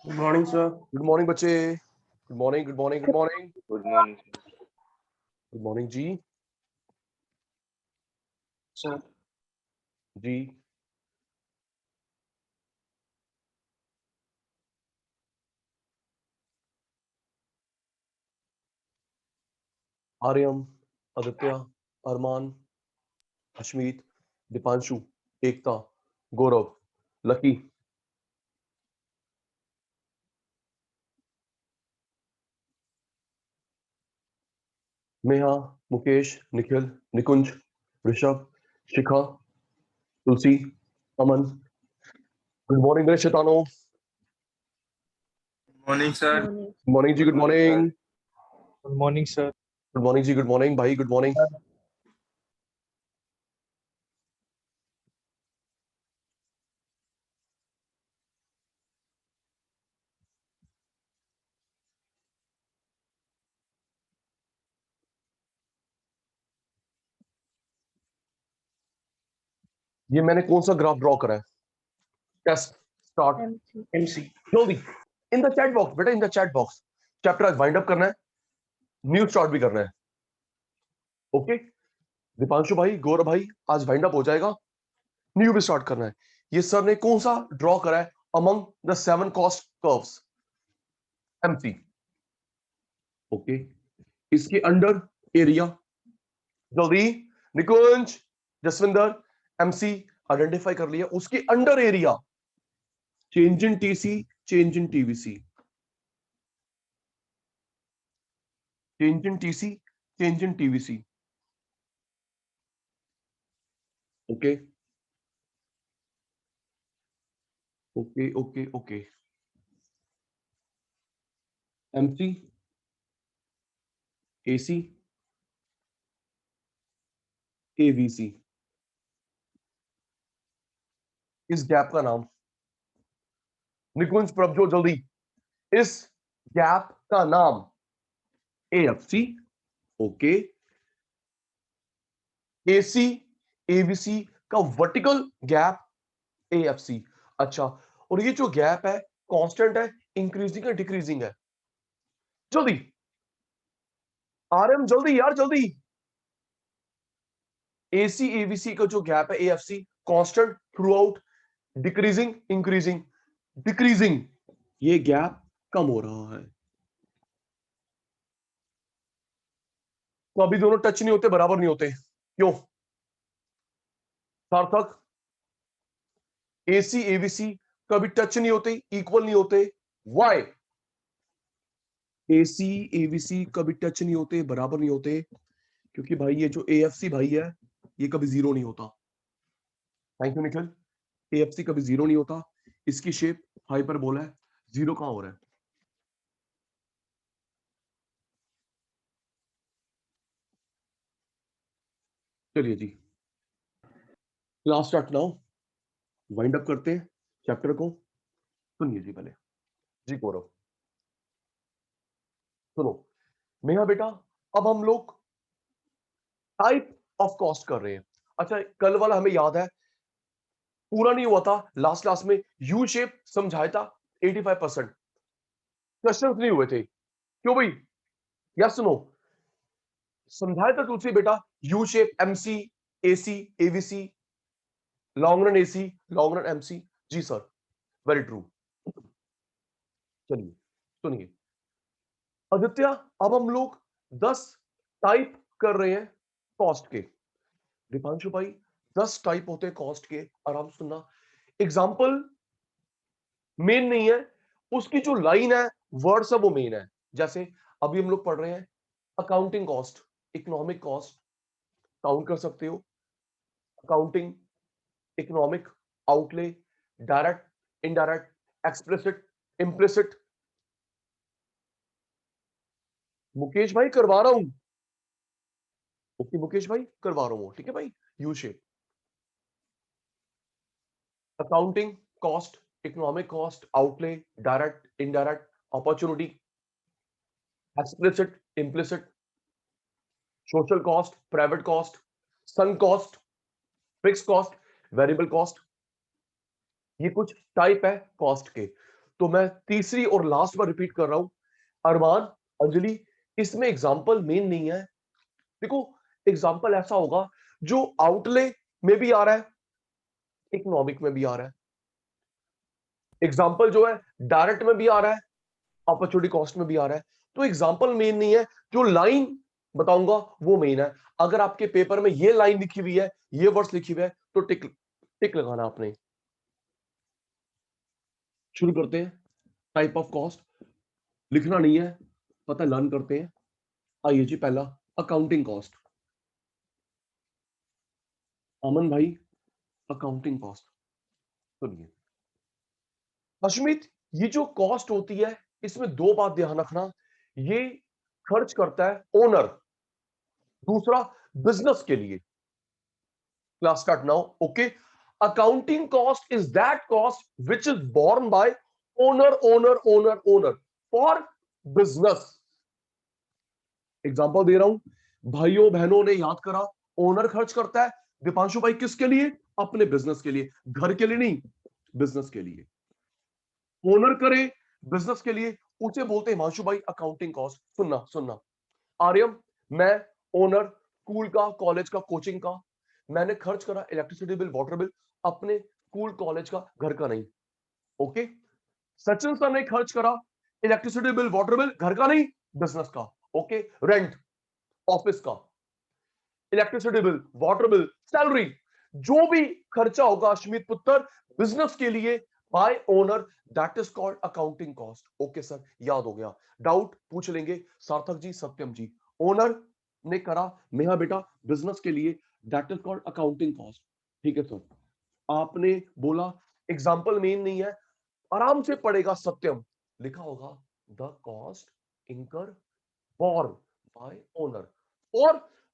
Good morning sir. Good morning बच्चे। Good morning, good morning, good morning, good morning good morning जी। Sir जी Aryam, Aditya, Arman, Ashmeet, Deepanshu, Ekta, Gaurav, Lucky. Neha, Mukesh, Nikhil, Nikunj, Rishabh, Shikha, Tulsi, Aman. Good morning मेरे शैतानों। Morning sir. Good morning जी, good good morning sir. Morning. Good morning sir. Good morning जी, good morning भाई, good morning. ये मैंने कौन सा ग्राफ ड्रॉ करा है? Test start. एमसी। जल्दी इन द चैट बॉक्स बेटा, in the chat box. Chapter आज वाइंड अप करना है, न्यू स्टार्ट भी करना है। ओके दीपांशु भाई, गौरव भाई, आज वाइंड अप हो जाएगा, न्यू भी स्टार्ट करना है। ये सर ने कौन सा ड्रॉ करा है? Among the 7 cost curves, MC. Okay इसके अंडर एरिया, जल्दी निकुंज, जसविंदर, एमसी आइडेंटिफाई कर लिया। उसके under area, change in TC, change in TVC, change in TC, change in TVC. Okay okay okay okay. MC, AC, AVC. इस gap का नाम, निकुंज प्रभजोत जल्दी, इस गैप का नाम एएफसी। ओके एसी एबीसी का वर्टिकल गैप एएफसी। अच्छा, और ये जो गैप है कांस्टेंट है, इंक्रीजिंग है डिक्रीजिंग है? जल्दी आरएम, जल्दी यार जल्दी। एसी एबीसी का जो गैप है AFC, constant through out, decreasing increasing decreasing, ये गैप कम हो रहा है। तो अभी दोनों टच नहीं होते, बराबर नहीं होते, क्यों? सार्थक, एसी एबीसी कभी टच नहीं होते, इक्वल नहीं होते, वाई? एसी एबीसी कभी टच नहीं होते, बराबर नहीं होते, क्योंकि भाई ये जो एएफसी भाई है, ये कभी जीरो नहीं होता। Thank you Nikhil. एएफसी कभी जीरो नहीं होता, इसकी शेप हाइपरबोला है, जीरो कहां हो रहा है? चलिए जी, class start now, wind up करते हैं चैप्टर को। सुनिए जी पहले, जी गौरव सुनो। मेहा बेटा, अब हम लोग टाइप ऑफ कॉस्ट कर रहे हैं। अच्छा, कल वाला हमें याद है, पूरा नहीं हुआ था, लास्ट क्लास में यू शेप समझाया था, 85% क्वेश्चन नहीं हुए थे, क्यों भाई? यस नो, समझाया था तुलसी बेटा, U shape, MC, AC, AVC, long run AC, long run MC. जी सर, वेरी ट्रू। चलिए सुनिए आदित्य, अब हम लोग 10 टाइप कर रहे हैं कॉस्ट के। दीपांशु भाई, 10 टाइप होते हैं कॉस्ट के, आराम से सुनना। एग्जाम्पल मेन नहीं है, उसकी जो लाइन है, वर्ड्स है, वो मेन है। जैसे अभी हम लोग पढ़ रहे हैं accounting cost, economic cost, count कर सकते हो। Accounting, economic, outlay, direct, indirect, explicit, implicit. Mukesh भाई करवा रहा हूं, ओके मुकेश भाई करवा रहा हूं, ठीक है भाई। U shape, accounting cost, economic cost, outlay, direct, indirect, opportunity, explicit, implicit, social cost, private cost, sunk cost, fix cost, variable cost. ये कुछ टाइप है कॉस्ट के। तो मैं तीसरी और लास्ट बार रिपीट कर रहा हूं, अरमान, अंजलि, इसमें एग्जाम्पल मेन नहीं है। देखो, एग्जाम्पल ऐसा होगा जो आउटले में भी आ रहा है, इकोनॉमिक में भी आ रहा है। एग्जाम्पल जो है डायरेक्ट में भी आ रहा है, अपॉर्चुनिटी कॉस्ट में भी आ रहा है। तो एग्जाम्पल मेन नहीं है, जो लाइन बताऊंगा वो मेन है। अगर आपके पेपर में ये लाइन लिखी हुई है, ये वर्ड्स लिखी हुई है, तो टिक टिक लगाना आपने। शुरू करते हैं। टाइप ऑफ कॉस्ट लिखना नहीं है, पता लर्न करते हैं। आइए जी, पहला अकाउंटिंग कॉस्ट। अमन भाई, अकाउंटिंग कॉस्ट सुनिए। अश्मित, ये जो कॉस्ट होती है, इसमें दो बात ध्यान रखना। ये खर्च करता है ओनर, दूसरा बिजनेस के लिए। Class start now. Okay, accounting cost is that cost which is borne by owner owner owner owner for business. Example दे रहा हूं, भाइयों बहनों ने याद करा, ओनर खर्च करता है। दीपांशु भाई किसके लिए? अपने बिजनेस के लिए, घर के लिए नहीं, बिजनेस के लिए। ओनर करे बिजनेस के लिए, उसे बोलते हैं हिमांशु भाई अकाउंटिंग कॉस्ट। सुनना सुनना, आर्यम, मैं ओनर स्कूल का, कॉलेज का, कोचिंग का, मैंने खर्च करा इलेक्ट्रिसिटी बिल, वाटर बिल, अपने स्कूल कॉलेज का, घर का नहीं। ओके, सचिन सर ने खर्च करा इलेक्ट्रिसिटी बिल, वाटर बिल, घर का नहीं, बिजनेस का। ओके, रेंट ऑफिस का, electricity bill, water bill, salary, जो भी खर्चा होगा अश्मित पुत्र बिजनेस के लिए bye owner, that is called accounting cost. Okay sir, याद हो गया। डाउट पूछ लेंगे सार्थक जी, सत्यम जी। ओनर ने करा मेहा बेटा बिजनेस के लिए, that is called accounting cost. ठीक है सर, आपने बोला एग्जाम्पल मेन नहीं है, आराम से पड़ेगा सत्यम, लिखा होगा the cost incur borne by owner for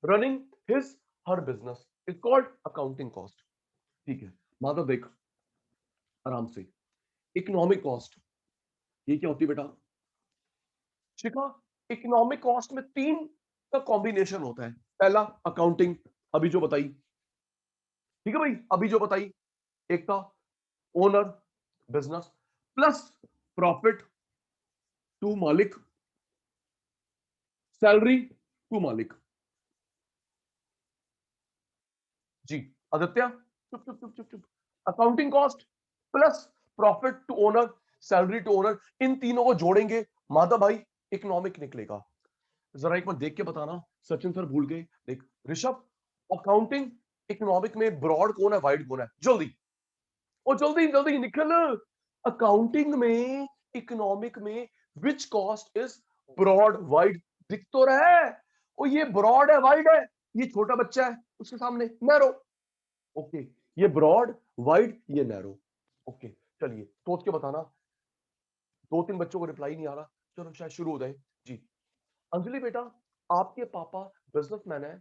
running his her business is called accounting cost। ठीक है माधव, देख आराम से। इकोनॉमिक कॉस्ट, ये क्या होती है बेटा? शिखा, इकोनॉमिक कॉस्ट में तीन का कॉम्बिनेशन होता है। पहला अकाउंटिंग, अभी जो बताई, ठीक है भाई, अभी जो बताई। एक था owner, business, plus profit to मालिक, सैलरी टू मालिक। जी आदित्य, चुप चुप चुप चुप चुप। Accounting cost plus profit to owner, salary to owner, इन तीनों को जोड़ेंगे माधव भाई, इकोनॉमिक निकलेगा। जरा एक बार देख के बताना, सचिन सर भूल गए। देख ऋषभ, अकाउंटिंग इकोनॉमिक में ब्रॉड कौन है, वाइड कौन है? जल्दी, ओ जल्दी जल्दी निकल। अकाउंटिंग में, इकोनॉमिक में which cost is broad wide? दिख तो रहा है, ओ ये ब्रॉड है, वाइड है, ये छोटा बच्चा है उसके सामने नैरो। ओके, ये ब्रॉड, वाइड, ये नैरो। ओके, चलिए सोच के बताना। दो तीन बच्चों को रिप्लाई नहीं आ रहा, चलो शायद शुरू हो जाए। जी अंजलि बेटा, आपके पापा बिजनेसमैन है,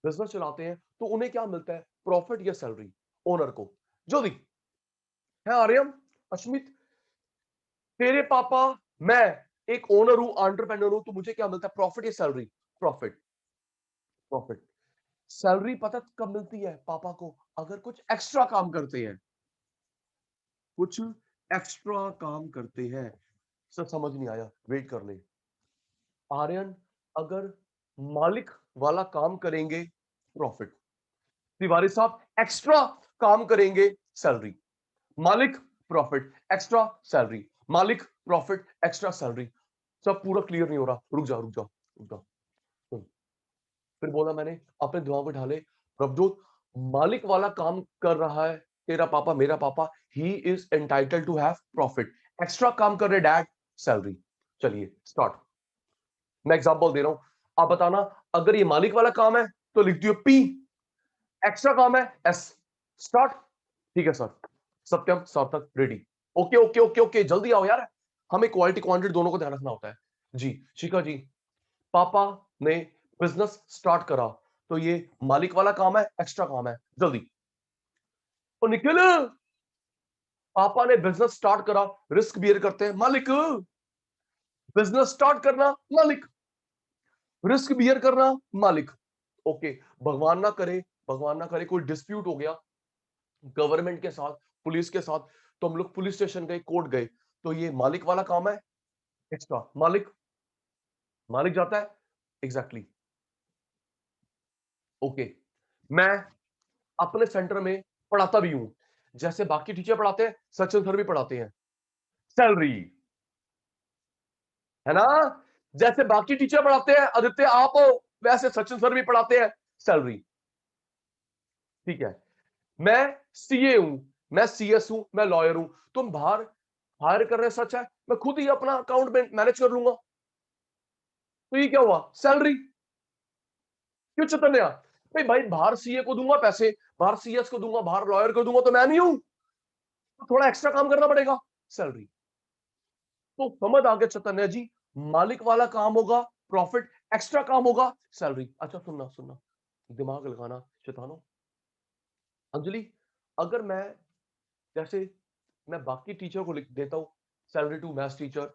बिजनेस चलाते हैं, तो उन्हें क्या मिलता है, प्रॉफिट या सैलरी? ओनर को। जल्दी है आर्यम, अश्मित, तेरे पापा, मैं एक ओनर हूं, एंटरप्रेन्योर हूं, तो मुझे क्या मिलता है, प्रॉफिट या सैलरी? प्रॉफिट। प्रॉफिट। सैलरी पता कब मिलती है पापा को? अगर कुछ एक्स्ट्रा काम करते हैं, कुछ एक्स्ट्रा काम करते हैं। सर समझ नहीं आया, वेट कर ले। आर्यन, अगर मालिक वाला काम करेंगे, प्रॉफिट। तिवारी साहब, एक्स्ट्रा काम करेंगे, सैलरी। मालिक, प्रॉफिट, एक्स्ट्रा सैलरी, मालिक, प्रॉफिट, एक्स्ट्रा सैलरी। सब पूरा क्लियर नहीं हो रहा, रुक जा रुक जा रुक जा। फिर बोला मैंने, अपने दिमाग में ढाले, प्रभजोत, मालिक वाला काम कर रहा है तेरा पापा, मेरा पापा, he is entitled to have profit. Extra काम कर रहे डैड, सैलरी। चलिए स्टार्ट। मैं एग्जांपल दे रहा हूं, आप बताना। अगर ये मालिक वाला काम है तो लिख दियो पी, एक्स्ट्रा काम है एस। स्टार्ट। ठीक है सर, सत्यम सार्थक ready. Okay okay okay okay, जल्दी आओ यार, हमें क्वालिटी क्वांटिटी दोनों को ध्यान रखना होता है। जी शिखा जी, पापा ने बिजनेस स्टार्ट करा, तो ये मालिक वाला काम है, एक्स्ट्रा काम है, जल्दी। तो निखिल, पापा ने बिजनेस स्टार्ट करा, रिस्क बियर करते हैं मालिक। बिजनेस स्टार्ट करना मालिक, रिस्क बियर करना मालिक। ओके, भगवान ना करे, भगवान ना करे कोई डिस्प्यूट हो गया गवर्नमेंट के साथ, पुलिस के साथ, तो हम लोग पुलिस स्टेशन गए, कोर्ट गए, तो ये मालिक वाला काम है, एक्स्ट्रा। मालिक मालिक जाता है, एग्जैक्टली। ओके, मैं अपने सेंटर में पढ़ाता भी हूं, जैसे बाकी टीचर पढ़ाते हैं, सचिन सर भी पढ़ाते हैं। सैलरी है ना, जैसे बाकी टीचर पढ़ाते हैं आदित्य आप हो, वैसे सचिन सर भी पढ़ाते हैं। सैलरी, ठीक है। मैं सीए हूं, मैं सीएस हूं, मैं लॉयर हूं, तुम बाहर हायर कर रहे हैं, सच है, मैं खुद ही अपना अकाउंट मैनेज कर लूंगा, तो ये क्या हुआ, सैलरी। क्यों चतन्या, भाई भाई बाहर सीए को दूंगा पैसे, बाहर सीएस को दूंगा, बाहर लॉयर को दूंगा, तो मैं नहीं हूं, तो थोड़ा एक्स्ट्रा काम करना पड़ेगा, सैलरी। तो समझ आ गया चतन्या जी, मालिक वाला काम होगा प्रॉफिट, एक्स्ट्रा काम होगा सैलरी। अच्छा सुनना सुनना, दिमाग लगाना शैतानो। अंजलि, अगर मैं जैसे मैं बाकी टीचर को लिख देता हूं, salary to maths teacher,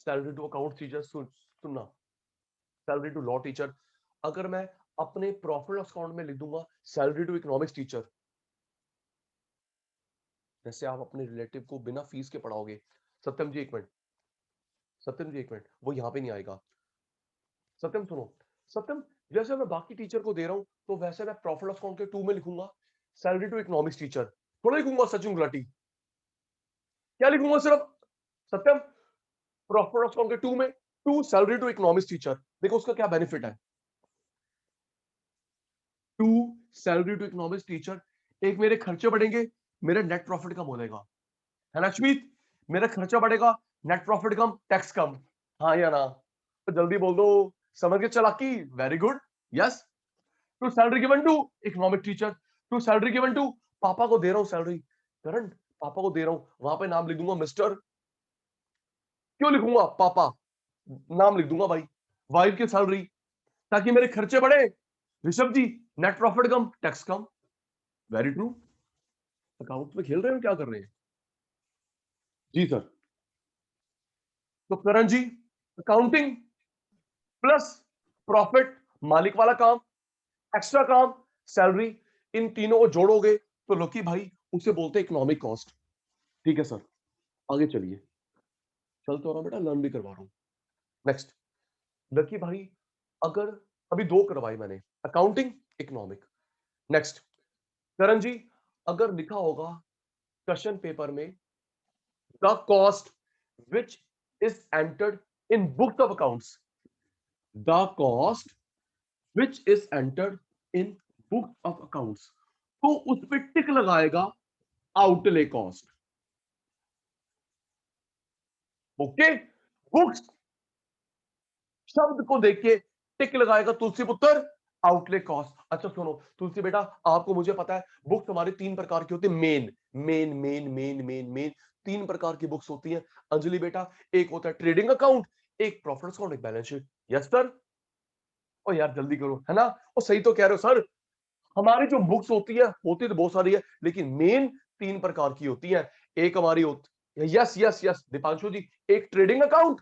salary to account teacher, सुनना, सैलरी टू लॉ टीचर, अगर मैं अपने प्रॉफिट अकाउंट में लिख दूंगा सैलरी टू इकोनॉमिक्स टीचर, जैसे आप अपने रिलेटिव को बिना फीस के पढ़ाओगे, सत्यम जी एक मिनट, सत्यम जी एक मिनट, वो यहां पे नहीं आएगा, सत्यम सुनो, सत्यम, जैसे मैं बाकी टीचर को दे रहा हूं, तो वैसे मैं प्रॉफिट अकाउंट के टू में लिखूंगा सैलरी टू इकोनॉमिक्स टीचर, थोड़ा लिखूंगा सचिन गुलाटी, क्या लिखूंगा सिर्फ, सत्यम, प्रॉफिट अकाउंट के टू में, to salary to economics teacher, देखो उसका क्या बेनिफिट है, to salary to economics teacher, एक मेरे खर्चे बढ़ेंगे, मेरे नेट प्रॉफिट कम हो जाएगा, है ना अश्मीत, मेरा खर्चा बढ़ेगा, नेट प्रॉफिट कम, टैक्स कम, हाँ या ना, तो जल्दी बोल दो, समझ के चालाकी, very good, yes. To salary given to economic teacher, to salary given to, पापा को दे रहा हूं सैलरी, करंट पापा को दे रहा हूं, वहां पे नाम लिख दूंगा मिस्टर, क्यों लिखूंगा पापा, नाम लिख दूंगा भाई, वाइफ की सैलरी, ताकि मेरे खर्चे बढ़े, ऋषभ जी नेट प्रॉफिट कम, टैक्स कम, वेरी ट्रू। अकाउंट में खेल रहे हो, क्या कर रहे हैं जी सर, तो करण जी, अकाउंटिंग प्लस प्रॉफिट, मालिक वाला काम, एक्स्ट्रा काम, सैलरी, इन तीनों को जोड़ोगे तो लोकी भाई उसे बोलते हैं इकोनॉमिक कॉस्ट, ठीक है सर, आगे चलिए, चल तो रहा बेटा, लर्न भी करवा रहा हूं, नेक्स्ट, लकी भाई, अगर अभी दो करवाई मैंने, अकाउंटिंग, इकोनॉमिक, नेक्स्ट, करण जी, अगर लिखा होगा क्वेश्चन पेपर में, the cost which is entered in books of accounts, the cost which is entered in books of accounts, तो उस पर टिक लगाएगा आउटले कॉस्ट, ओके, बुक्स शब्द को देख के टिक लगाएगा तुलसी पुत्र, आउटले कॉस्ट। अच्छा सुनो तुलसी बेटा, आपको मुझे पता है बुक्स हमारे तीन प्रकार की होती है, main main main main main main, तीन प्रकार की बुक्स होती हैं अंजलि बेटा, एक होता है ट्रेडिंग अकाउंट, एक प्रॉफिट अकाउंट, एक बैलेंस शीट, यस सर। ओ यार जल्दी करो, है ना, वो सही तो कह रहे हो सर, हमारी जो बुक्स होती तो बहुत सारी है, लेकिन मेन तीन प्रकार की होती है, एक हमारी होती, यस यस यस दीपांशु जी, एक ट्रेडिंग अकाउंट,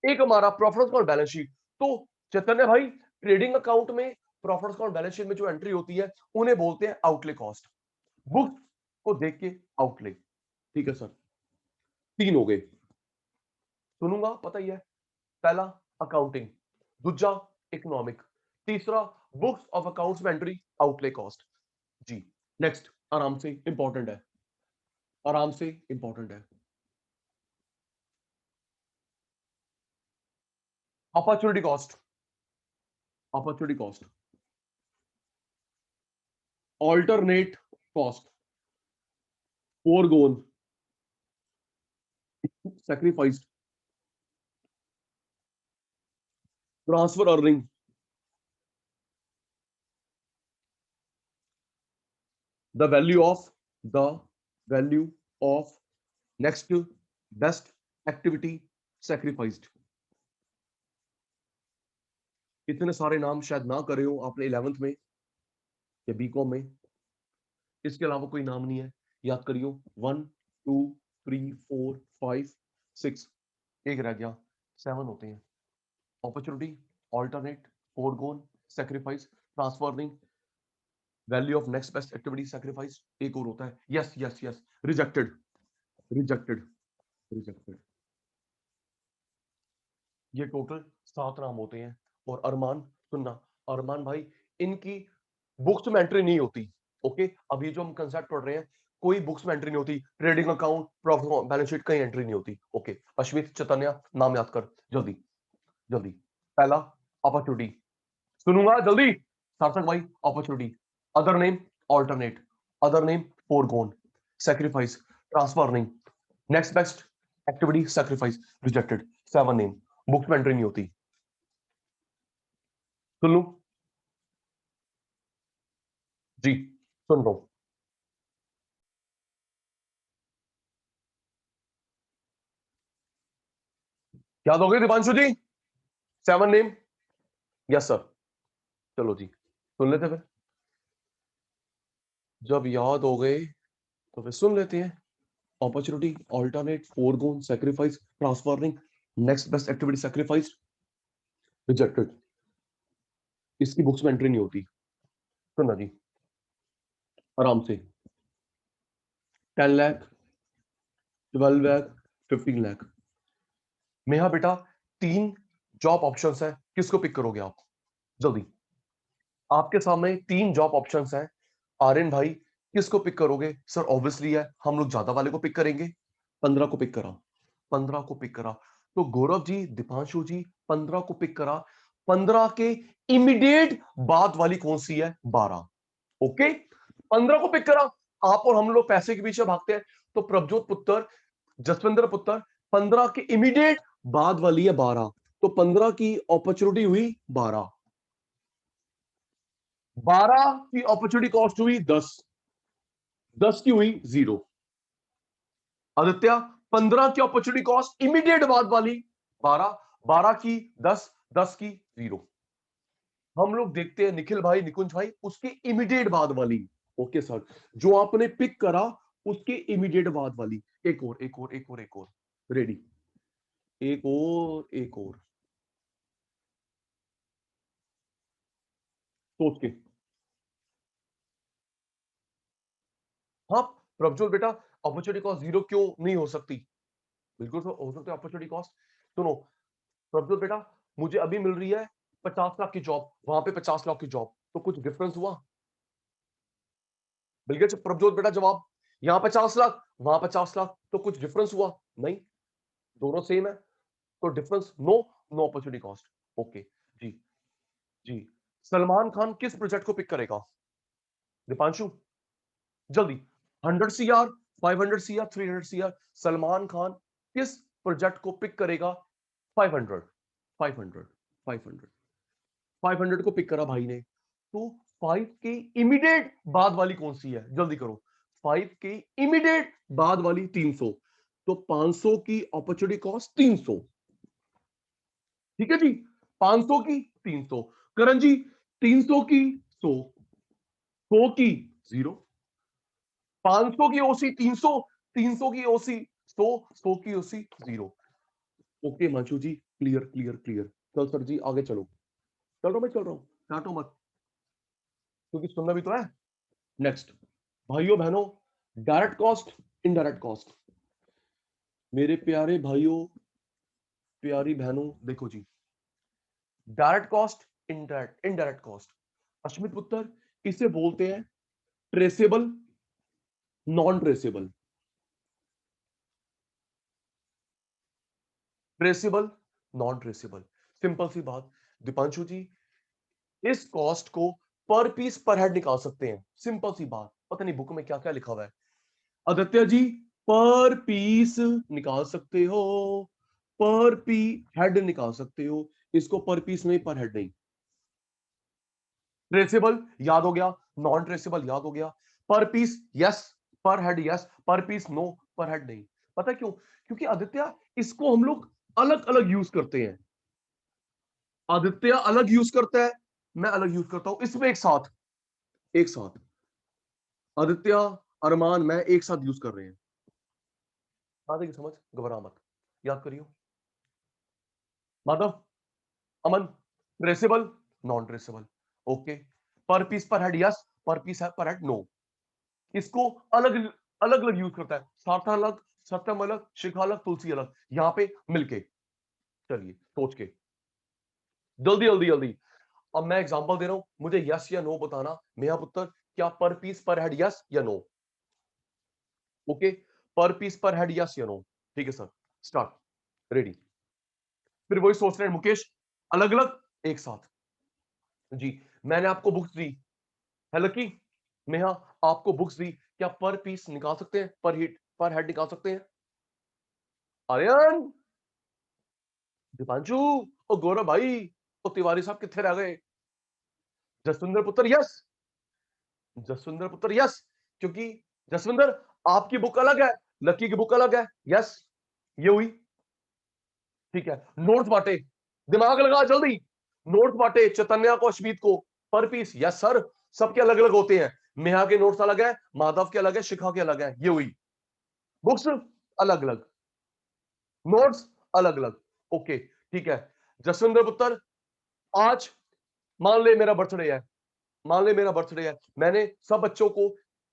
एक हमारा प्रॉफिट अकाउंट बैलेंस शीट। तो चैतन्य भाई, ट्रेडिंग अकाउंट में प्रॉफिट अकाउंट बैलेंस शीट में जो एंट्री होती है उन्हें बोलते हैं आउटले कॉस्ट, बुक्स को देख के आउटले, ठीक है सर, तीन हो गए, सुनूंगा पता ही है, पहला अकाउंटिंग, दूसरा इकोनॉमिक, तीसरा बुक्स ऑफ अकाउंट्स में एंट्री आउटले कॉस्ट, जी नेक्स्ट, आराम से इंपॉर्टेंट है, आराम से इंपॉर्टेंट है, opportunity cost, opportunity cost, alternate cost, forgone, sacrificed, transfer earning, the value of the value of next best activity sacrificed, इतने सारे नाम शायद ना करे हो आपने 11th में या बीकॉम में, इसके अलावा कोई नाम नहीं है, याद करियो, 1 2 3 4 5 6, एक रह गया, 7 होते हैं, opportunity, alternate, forgone, sacrifice, transfer, value of next best activity sacrifice, एक और होता है, yes yes yes, rejected, rejected, rejected. ये टोटल 7 नाम होते हैं। और अरमान, सुनना, अरमान भाई इनकी बुक्स में एंट्री नहीं होती। ओके, अब ये जो हम कंसेप्ट पढ़ रहे हैं, कोई बुक्स में एंट्री नहीं होती, trading account, profit balance sheet कहीं एंट्री नहीं होती। ओके, अश्मित चैतन्य नाम याद कर जल्दी जल्दी। पहला अपॉर्चुनिटी, सुनूंगा जल्दी। सार्थक भाई opportunity, other name alternate, other name forgone, sacrifice, transfer, next best activity, sacrifice, rejected. 7 name, books में एंट्री नहीं होती। सुन लू जी, सुन लो। याद हो गई दीपांशु जी? 7 नेम, यस सर। चलो जी, सुन लेते फिर। जब याद हो गए तो फिर सुन लेते हैं। Opportunity, alternate, forgone, sacrifice, transferring, next best activity, sacrifice, rejected. इसकी बुक्स में एंट्री नहीं होती। सुनना जी आराम से। 10 लाख, 12 लाख, 15 लाख में, हाँ बेटा 3 जॉब ऑप्शंस है, किसको पिक करोगे आप? जल्दी, आपके सामने 3 जॉब ऑप्शंस हैं। आर्यन भाई किसको पिक करोगे? सर ऑब्वियसली है हम लोग ज्यादा वाले को पिक करेंगे। 15 को पिक करा, 15 को पिक करा। तो गौरव जी, दीपांशु जी 15 को पिक करा। 15 के इमीडिएट बाद वाली कौन सी है? 12। ओके, 15 को पिक करा। आप और हम लोग पैसे के पीछे भागते हैं, तो प्रभजोत पुत्र, जसविंदर पुत्र, 15 के इमीडिएट बाद वाली है 12। तो 15 की अपॉर्चुनिटी हुई 12, 12 की अपॉर्चुनिटी कॉस्ट हुई 10, 10 की हुई 0। आदित्य, 15 की अपॉर्चुनिटी कॉस्ट इमीडिएट बाद वाली 12, 12 की 10, 10 की 0। हम लोग देखते हैं निखिल भाई, निकुंज भाई, उसके इमीडिएट बाद वाली। ओके सर, जो आपने पिक करा उसके इमीडिएट बाद वाली। एक और, एक और, एक और, एक और, रेडी, एक और, एक और, सोच के। हाँ प्रभजोत बेटा, अपॉर्चुनिटी कॉस्ट 0 क्यों नहीं हो सकती? बिल्कुल सर हो सकता है अपॉर्चुनिटी कॉस्ट। सुनो प्रभजोत बेटा, मुझे अभी मिल रही है 50 लाख की जॉब, वहां पे 50 लाख की जॉब, तो कुछ डिफरेंस हुआ? बिल्कुल प्रभजोत बेटा जवाब, यहाँ 50 लाख वहां 50 लाख, तो कुछ डिफरेंस हुआ? नहीं, दोनों सेम है, तो difference no, no opportunity cost. Okay जी, जी। सलमान खान किस प्रोजेक्ट को पिक करेगा? दीपांशु जल्दी, 100 CR, 500 CR, 300 CR, Salman Khan किस प्रोजेक्ट को पिक करेगा? 500, 500, 500, 500 को पिक करा भाई ने। तो 5 के इमीडिएट बाद वाली कौन सी है? जल्दी करो। 5 के इमीडिएट बाद वाली 300, तो 500 की अपॉर्चुनिटी कॉस्ट 300। ठीक है जी, 500 की 300। करण जी 300 की 100, 100 की 0, 500 की ओसी 300, 300 की ओसी 100, 100 की ओसी 0। ओके मंशु जी, क्लियर क्लियर क्लियर। चल सर जी आगे चलो। चल रहा हूं, मैं चल रहा हूं, काटो मत, क्योंकि सुनना भी तो है। नेक्स्ट, भाइयों बहनों, डायरेक्ट कॉस्ट, इनडायरेक्ट कॉस्ट। मेरे प्यारे भाइयों, प्यारी बहनों, देखो जी, direct cost, indirect, indirect cost, Ashmit पुत्र, इसे बोलते हैं traceable, non traceable. Traceable, non traceable, simple सी बात। दीपांशु जी, इस कॉस्ट को पर पीस पर हेड निकाल सकते हैं, सिंपल सी बात। पता नहीं बुक में क्या क्या लिखा हुआ है। आदित्य जी, पर पीस निकाल सकते हो, पर पी हेड निकाल सकते हो, इसको पर पीस नहीं, पर हेड नहीं। ट्रेसेबल याद हो गया, नॉन ट्रेसेबल याद हो गया, पर पीस यस, पर हेड यस, पर पीस नो, पर हेड नहीं। पता क्यों? क्योंकि आदित्य इसको हम लोग अलग अलग यूज करते हैं। आदित्य अलग यूज करता है, मैं अलग यूज करता हूं, इसमें एक साथ, एक साथ आदित्य, अरमान, मैं एक साथ यूज कर रहे हैं। आगे की समझ, घबरा मत, याद करियो। माधव, अमन, ट्रेसेबल, नॉन ट्रेसेबल। ओके, पर पीस पर हेड यस, पर पीस है पर हेड नो। इसको अलग अलग अलग यूज करता है, सार्था अलग, सत्यम अलग, शिखा अलग, तुलसी अलग, यहां पे मिलके। चलिए सोच के जल्दी जल्दी जल्दी। अब मैं एग्जांपल दे रहा हूं, मुझे यस या नो बताना। मेहा पुत्र, क्या पर पीस पर हेड यस या नो? ओके, पर पीस पर हेड यस या नो? ठीक है सर, स्टार्ट, रेडी। फिर वही सोच रहे हैं मुकेश, अलग अलग एक साथ। जी, मैंने आपको बुक्स दी है लकी, नेहा आपको बुक्स दी, क्या पर पीस निकाल सकते हैं, पर हेड निकाल सकते हैं? आर्यन, दीपांशु, और गौरव भाई, और तिवारी साहब कितने रह गए? जसविंदर पुत्र यस, जसविंदर पुत्र यस, क्योंकि जसविंदर आपकी बुक अलग है, लकी की बुक अलग है। यस, ये हुई। ठीक है, नोट्स बांटे, दिमाग लगा जल्दी। नोट्स बांटे चैतन्या को, अश्मीत को, पर पीस यस सर, सबके अलग अलग होते हैं। नेहा के नोट्स अलग है, माधव के अलग है, शिखा के अलग है। ये हुई बुक्स अलग अलग, नोट्स अलग अलग। ओके ठीक है, जसविंदर पुत्र, आज मान ले मेरा बर्थडे है, मान ले मेरा बर्थडे है, मैंने सब बच्चों को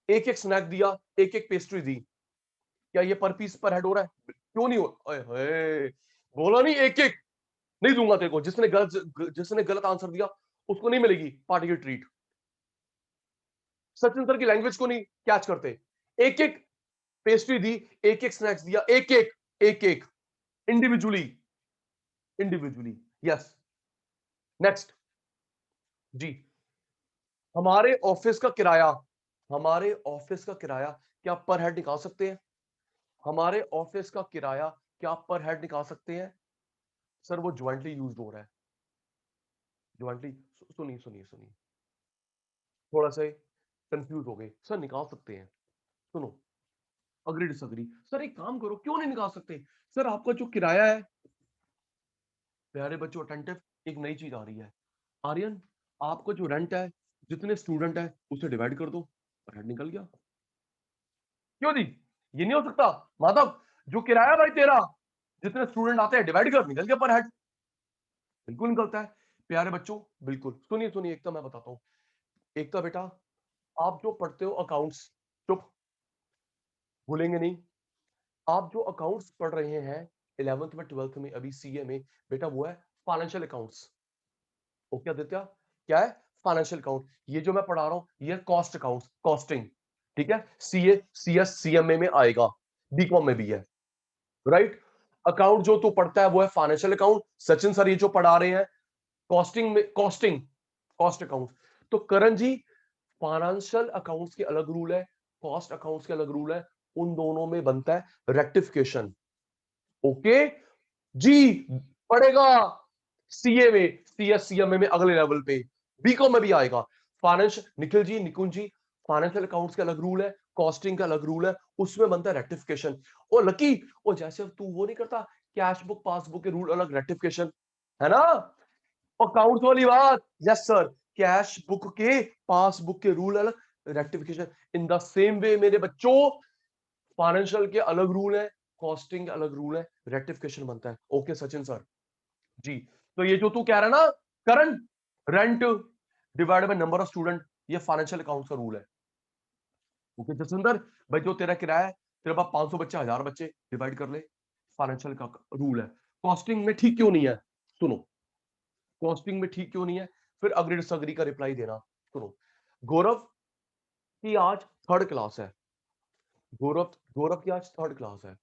एक एक स्नैक दिया, एक एक पेस्ट्री दी, क्या ये पर पीस पर हेड हो रहा है? क्यों नहीं हो? ओए होए, बोला नहीं एक एक नहीं दूंगा तेरे को। जिसने गलत आंसर दिया उसको नहीं मिलेगी पार्टी की ट्रीट। सचिन सर की लैंग्वेज को नहीं कैच करते। एक एक पेस्ट्री दी, एक एक स्नैक्स दिया, एक एक इंडिविजुअली, इंडिविजुअली। यस, नेक्स्ट जी। हमारे ऑफिस का किराया, हमारे ऑफिस का किराया क्या पर हेड निकाल सकते हैं? हमारे ऑफिस का किराया क्या पर हेड निकाल सकते हैं? सर वो ज्वाइंटली यूज हो रहा है, ज्वाइंटली। सुनिए सुनिए सुनिए, थोड़ा सा कंफ्यूज हो गए सर, निकाल सकते हैं। सुनो, अग्री डिसअग्री। सर एक काम करो, क्यों नहीं निकाल सकते? सर आपका जो किराया है, प्यारे बच्चों अटेंटिव, एक नई चीज आ रही है। आर्यन, आपका जो रेंट है, जितने स्टूडेंट है उसे डिवाइड कर दो, पर हेड निकल गया। क्यों दी? ये नहीं हो सकता माधव, जो किराया भाई तेरा, जितने स्टूडेंट आते हैं डिवाइड कर, निकल गया पर हेड। बिल्कुल निकलता है प्यारे बच्चों, बिल्कुल। सुनिए सुनिए, एकता मैं बताता हूँ। एकता बेटा, आप जो पढ़ते हो अकाउंट्स, चुप, भूलेंगे नहीं, आप जो अकाउंट्स पढ़ रहे हैं 11th में 12th में अभी सीए में, बेटा वो है फाइनेंशियल अकाउंट्स। ओके आदित्य, क्या है? Financial account. ये जो मैं पढ़ा रहा हूं ये कॉस्ट अकाउंट, कॉस्टिंग। ठीक है, सीए सीएस सीएमए में आएगा, बीकॉम में भी है, राइट। अकाउंट जो तू पढ़ता है वो है फाइनेंशियल अकाउंट। सचिन सर ये जो पढ़ा रहे हैं कॉस्टिंग में, कॉस्टिंग, कॉस्ट अकाउंट। तो करण जी, फाइनेंशियल अकाउंट्स के अलग रूल है, कॉस्ट अकाउंट्स के अलग रूल है, उन दोनों में बनता है रेक्टिफिकेशन। ओके जी, पढ़ेगा सीए में, सीएस सीएमए में अगले लेवल पे, बीकॉम में भी आएगा। फाइनेंस निखिल जी, निकुंज जी, फाइनेंशियल अकाउंट्स का अलग रूल है, कॉस्टिंग का अलग रूल है, उसमें बनता है रेक्टिफिकेशन। और लकी, और जैसे तू वो नहीं करता, कैश बुक पासबुक के रूल अलग, रेक्टिफिकेशन, है ना? अकाउंट्स वाली बात, यस सर, कैश बुक के पासबुक के रूल अलग, rectification. In the same way मेरे बच्चों, फाइनेंशियल के अलग रूल है, कॉस्टिंग के अलग रूल है, रेक्टिफिकेशन बनता है। Okay Sachin sir ji. तो ये जो तू कह रहा है ना Karan, rent divide by number of student, ये फाइनेंशियल अकाउंट्स का रूल है। ओके जसविंदर भाई, जो तेरा किराया है, तेरे पास 500 बच्चे, 1000 बच्चे, डिवाइड कर ले, फाइनेंशियल का रूल है। कॉस्टिंग में ठीक क्यों नहीं है? सुनो, कॉस्टिंग में ठीक क्यों नहीं है, फिर अग्री डिसअग्री का रिप्लाई देना। सुनो, गौरव की आज थर्ड क्लास है, गौरव गौरव की आज थर्ड क्लास है,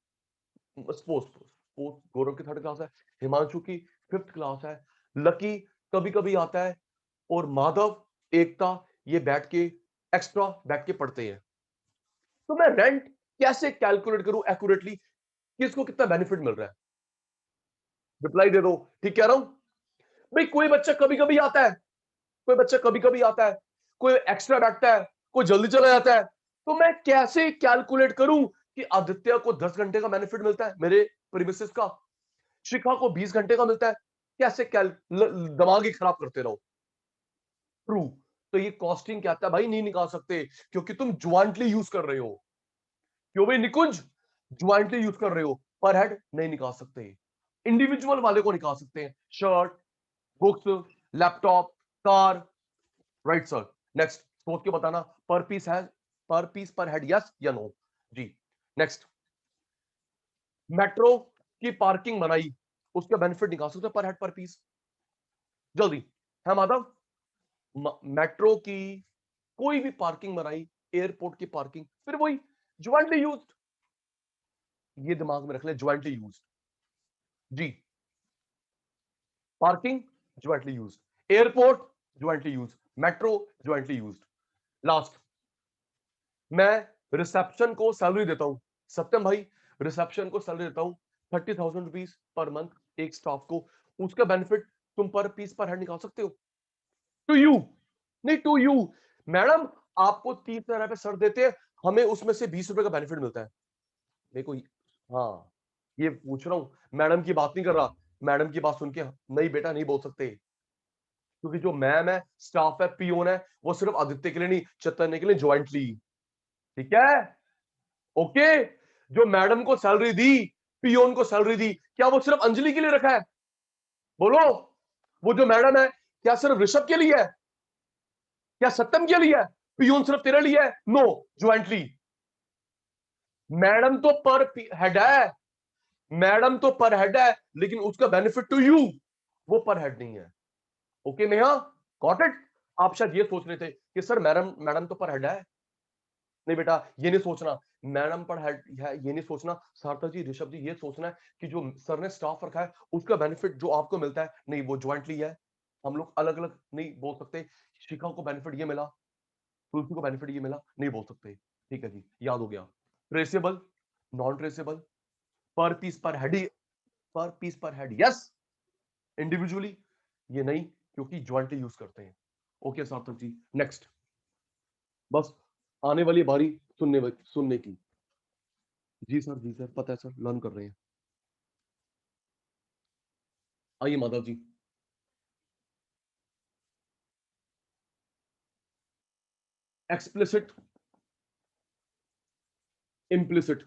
सपोज सपोज गौरव की थर्ड क्लास है, हिमांशु की फिफ्थ क्लास है, लकी कभी कभी आता है, और माधव, एकता, ये बैठ के एक्स्ट्रा बैठ के पढ़ते हैं। तो मैं रेंट कैसे कैलकुलेट करूं एक्यूरेटली, किसको कितना बेनिफिट मिल रहा है? रिप्लाई दे दो, ठीक कह रहा हूं भाई। कोई बच्चा कभी कभी आता है, कोई बच्चा कभी कभी आता है, कोई एक्स्ट्रा बैठता है, कोई जल्दी चला जाता है। तो मैं कैसे कैलकुलेट करूं कि आदित्य को 10 घंटे का बेनिफिट मिलता है मेरे प्रीमिसेस का, शिखा को 20 घंटे का मिलता है? कैसे दिमाग ही खराब करते रहो। ट्रू, तो ये कॉस्टिंग क्या था भाई, नहीं निकाल सकते, क्योंकि तुम ज्वाइंटली यूज कर रहे हो। क्यों भाई निकुंज, ज्वाइंटली यूज कर रहे हो, पर हेड नहीं निकाल सकते। इंडिविजुअल वाले को निकाल सकते हैं, shirt, books, laptop, car, right sir. Next सोच के बताना, पर पीस है, पर पीस पर हेड यस या नो? जी नेक्स्ट। मेट्रो की पार्किंग बनाई, उसका बेनिफिट निकाल सकते हो पर हेड पर पीस। जल्दी है माधव। मेट्रो की कोई भी पार्किंग बनाई, एयरपोर्ट की पार्किंग, फिर वही ज्वाइंटली यूज्ड, ये दिमाग में रख ले, ज्वाइंटली यूज्ड जी। Parking jointly used, airport jointly used, metro jointly used. Last, मैं रिसेप्शन को सैलरी देता हूं, सत्यम भाई रिसेप्शन को सैलरी देता हूं 30,000 रुपीज पर मंथ एक स्टाफ को, उसका बेनिफिट तुम पर पीस पर हेड निकाल सकते हो। टू यू, नहीं टू यू मैडम, आपको 30,000 रुपए सर देते हैं, हमें उसमें से 20 रुपए का बेनिफिट मिलता है। मेरे को हाँ, ये पूछ रहा हूं, मैडम की बात नहीं कर रहा। मैडम की बात सुन के नहीं बेटा नहीं बोल सकते, क्योंकि जो मैम है, स्टाफ है, पीओन है, वो सिर्फ आदित्य के लिए नहीं, चैतन्य के लिए ज्वाइंटली। ठीक है, ओके। जो मैडम को सैलरी दी, पीओन को सैलरी दी, क्या वो सिर्फ अंजलि के लिए रखा है? बोलो, वो जो मैडम है क्या सिर्फ ऋषभ के लिए है? क्या सत्यम के लिए है? पीओन सिर्फ तेरे लिए है? No, jointly. मैडम तो पर हेड है, मैडम तो पर हेड है, लेकिन उसका बेनिफिट टू यू वो पर हेड नहीं है। Okay Neha, got it. आप शायद ये सोच रहे थे कि सर मैडम मैडम तो पर हेड है। नहीं बेटा, ये नहीं सोचना मैडम पर हेड है, ये नहीं सोचना सार्थक जी, ऋषभ जी, ये सोचना है कि जो सर ने स्टाफ रखा है उसका बेनिफिट जो आपको मिलता है, नहीं वो ज्वाइंटली है। हम लोग अलग अलग नहीं बोल सकते, शिखा को बेनिफिट ये मिला, तुलसी को बेनिफिट ये मिला, नहीं बोल सकते। ठीक है जी, याद हो गया। ट्रेसेबल, नॉन ट्रेसेबल, पर पीस पर हेड, पर पीस पर हेड यस, इंडिविजुअली ये नहीं, क्योंकि ज्वाइंटली यूज करते हैं। Okay Sarthak ji, next. बस आने वाली बारी सुनने की। जी सर, जी सर, पता है सर, लर्न कर रहे हैं। आइए माधव जी। एक्सप्लिसिट, इम्प्लिसिट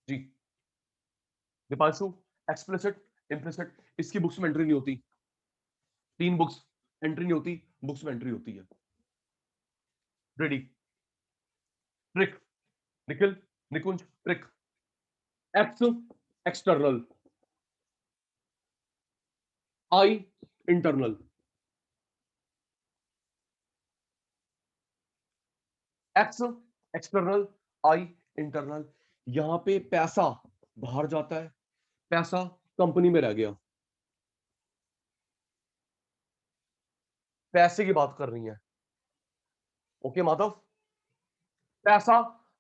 जी। दीपांशु, एक्सप्लिसिट, इम्प्लिसिट, इसकी बुक्स में एंट्री नहीं होती, 3 बुक्स एंट्री नहीं होती, बुक्स में एंट्री होती है। रेडी, ट्रिक, निखिल, निकुंज, ट्रिक। एक्स एक्सटर्नल, आई इंटरनल। एक्स एक्सटर्नल, आई इंटरनल। यहां पे पैसा बाहर जाता है, पैसा कंपनी में रह गया। पैसे की बात कर रही है, ओके माधव। पैसा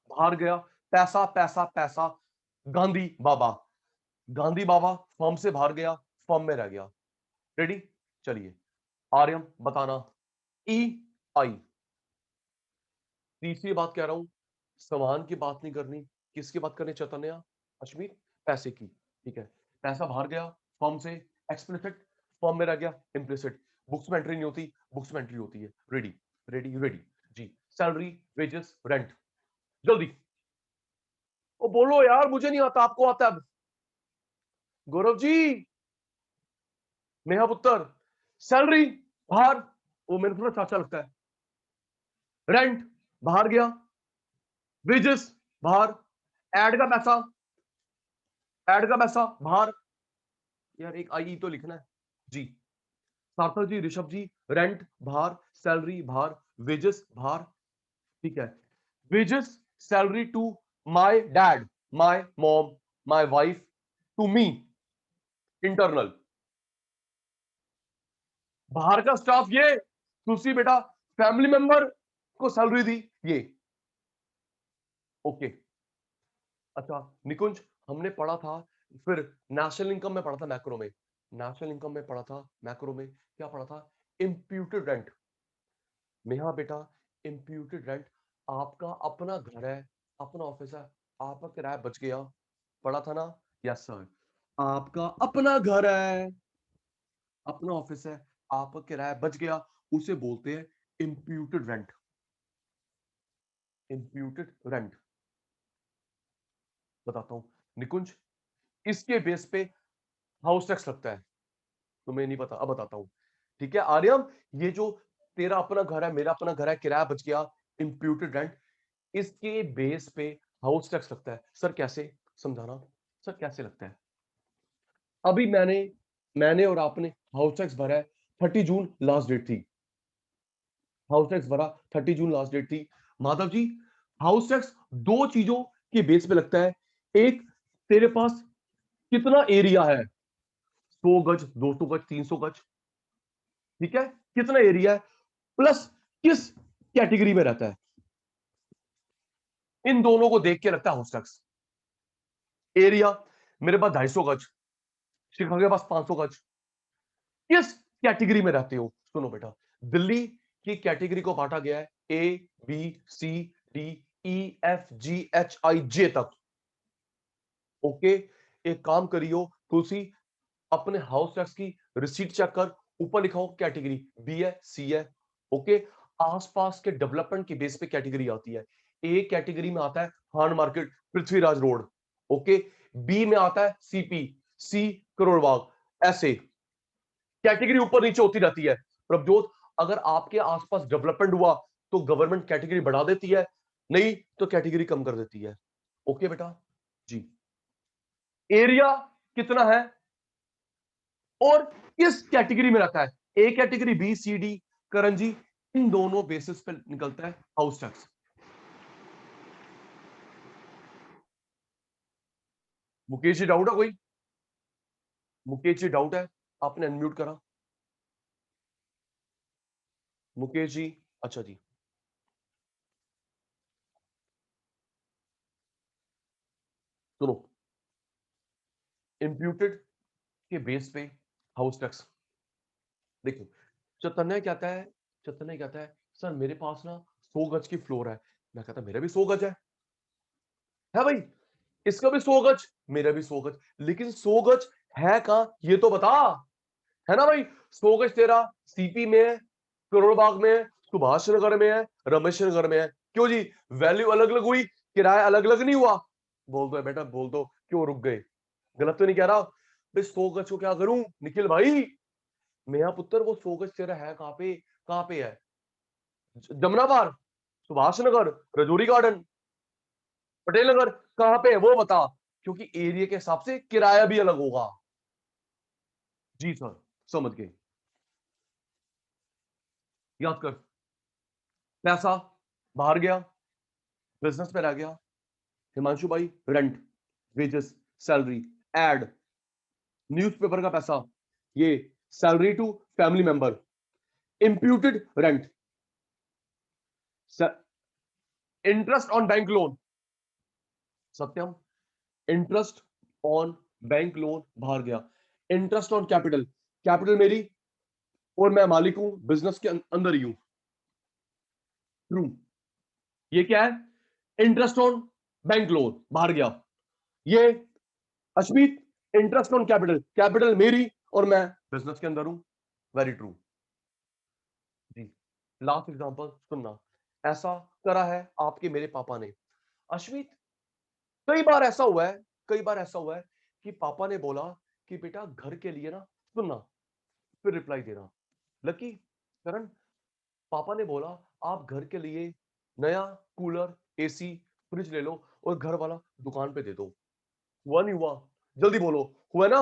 बाहर गया, पैसा पैसा पैसा, गांधी बाबा, गांधी बाबा फर्म से बाहर गया, फर्म में रह गया। रेडी, चलिए आर्यम बताना। ई आई, तीसरी बात कह रहा हूं, सामान की बात नहीं करनी, किसकी बात करनी चैतन्य, अश्मीत, पैसे की। ठीक है, पैसा बाहर गया फर्म से, एक्सप्लिसिट, फर्म में रह गया, इम्प्लिसिट, बुक्स में एंट्री नहीं होती, बुक्स में एंट्री होती है। रेडी, रेडी रेडी जी। सैलरी, वेजेस, रेंट, जल्दी ओ बोलो यार, मुझे नहीं आता, आपको आता है। गौरव जी, नेहा पुत्र, सैलरी बाहर, वो मेरे थोड़ा चाचा लगता है। रेंट बाहर गया, वेजेस बाहर, एड का पैसा, एड का पैसा बाहर, यार एक आई तो लिखना है जी। सार्थक जी, ऋषभ जी, रेंट बाहर, सैलरी बाहर, वेजेस बाहर। ठीक है, wages, salary to my dad, my mom, my wife, to me, internal. बाहर का स्टाफ ये, तुलसी बेटा फैमिली मेंबर को सैलरी दी ये। ओके, अच्छा निकुंज, हमने पढ़ा था, फिर नेशनल इनकम में पढ़ा था मैक्रो में, नेशनल इनकम में पढ़ा था मैक्रो में, क्या पढ़ा था, इम्प्यूटेड रेंट। नेहा बेटा, इम्प्यूटेड रेंट, आपका अपना घर है, अपना ऑफिस है, आपका किराया बच गया, पढ़ा था ना? Yes sir. आपका अपना घर है, अपना ऑफिस है, आपका किराया बच गया, उसे बोलते हैं इम्प्यूटेड रेंट, इम्प्यूटेड रेंट। बताता हूं निकुंज, इसके बेस पे हाउस टैक्स लगता है, तुम्हें नहीं पता, अब बताता हूं। ठीक है आर्यम, ये जो तेरा अपना घर है, मेरा अपना घर है, किराया बच गया, इम्प्यूटेड रेंट, इसके बेस पे हाउस टैक्स लगता है। सर कैसे, समझाना सर कैसे लगता है। अभी मैंने और आपने हाउस टैक्स भरा है, 30 जून लास्ट डेट थी। हाउस टैक्स भरा 30 जून लास्ट डेट थी। माधव जी, हाउस टैक्स दो चीजों के बेस पे लगता है। एक, तेरे पास कितना एरिया है, 100 गज, 200 गज, 300 गज, ठीक है, कितना एरिया है, प्लस किस कैटेगरी में रहता है। इन दोनों को देख के लगता है हाउस टैक्स। एरिया, मेरे पास 250 गज, शिखा के पास 500 गज, किस कैटेगरी में रहते हो। सुनो बेटा, दिल्ली की कैटेगरी को बांटा गया है A B C D E F G H I J तक। ओके, एक काम करियो तुलसी, अपने हाउस टैक्स की रिसीट चेक कर, ऊपर लिखा हो कैटेगरी बी है सी है। ओके, आसपास के डेवलपमेंट की बेस पे कैटेगरी आती है। ए कैटेगरी में आता है हान market, Prithviraj road. Okay, B में आता है सीपी, सी करोड़ बाग, ऐसे कैटेगरी ऊपर नीचे होती रहती है। प्रभजोत, अगर आपके आसपास डेवलपमेंट हुआ तो गवर्नमेंट कैटेगरी बढ़ा देती है, नहीं तो कैटेगरी कम कर देती है। ओके बेटा जी, एरिया कितना है और किस कैटेगरी में रखा है, A category B C D, Karan ji, इन दोनों बेसिस पे निकलता है house tax. Mukesh ji doubt है कोई, मुकेश जी डाउट है, आपने अनम्यूट करा। मुकेश जी, अच्छा जी, सुनो, इंप्यूटेड के बेस पे हाउस टैक्स। देखो, चैतन्य कहता है, चैतन्य कहता है सर मेरे पास ना 100 गज की फ्लोर है। मैं कहता मेरा भी 100 गज है भाई, इसका भी 100 गज, मेरा भी 100 गज, लेकिन 100 गज है कहां ये तो बता, है ना भाई। 100 गज तेरा सीपी में है, करोड़ बाग में है, सुभाष नगर में है, रमेश नगर में है। क्यों जी, वैल्यू अलग अलग हुई, किराया अलग अलग नहीं हुआ। बोल दो बेटा, बोल दो, क्यों रुक गए, गलत तो नहीं कह रहा भाई। 100 गज को क्या करूं निखिल भाई, मेरा पुत्र वो 100 गज तेरा है कहां पे, कहां पे है, जमुना पार, सुभाष नगर, रजौरी गार्डन, पटेल नगर, कहां पे है वो बता, क्योंकि एरिया के हिसाब से किराया भी अलग होगा। जी सर, समझ गए, याद कर। पैसा बाहर गया, बिजनेस में रह गया। हिमांशु भाई, rent, wages, salary, ad, newspaper का पैसा, ये salary to family member, imputed rent, interest on bank loan, Satyam, interest on bank loan बाहर गया। इंटरेस्ट ऑन कैपिटल, कैपिटल मेरी और मैं मालिक हूं, बिजनेस के अंदर ही हूं, ट्रू। ये क्या है, इंटरेस्ट ऑन बैंक लोन बाहर गया। ये Ashmit, interest on capital, capital मेरी और मैं बिजनेस के अंदर हूं, वेरी ट्रू जी। लास्ट एग्जांपल सुनना, ऐसा करा है आपके मेरे पापा ने। अश्मित, कई बार ऐसा हुआ है, कई बार ऐसा हुआ है कि पापा ने बोला कि बेटा घर के लिए ना, सुनना फिर रिप्लाई देना। लकी, करण, पापा ने बोला आप घर के लिए नया कूलर, एसी, फ्रिज ले लो और घर वाला दुकान पे दे दो। हुआ नहीं हुआ, जल्दी बोलो, हुआ ना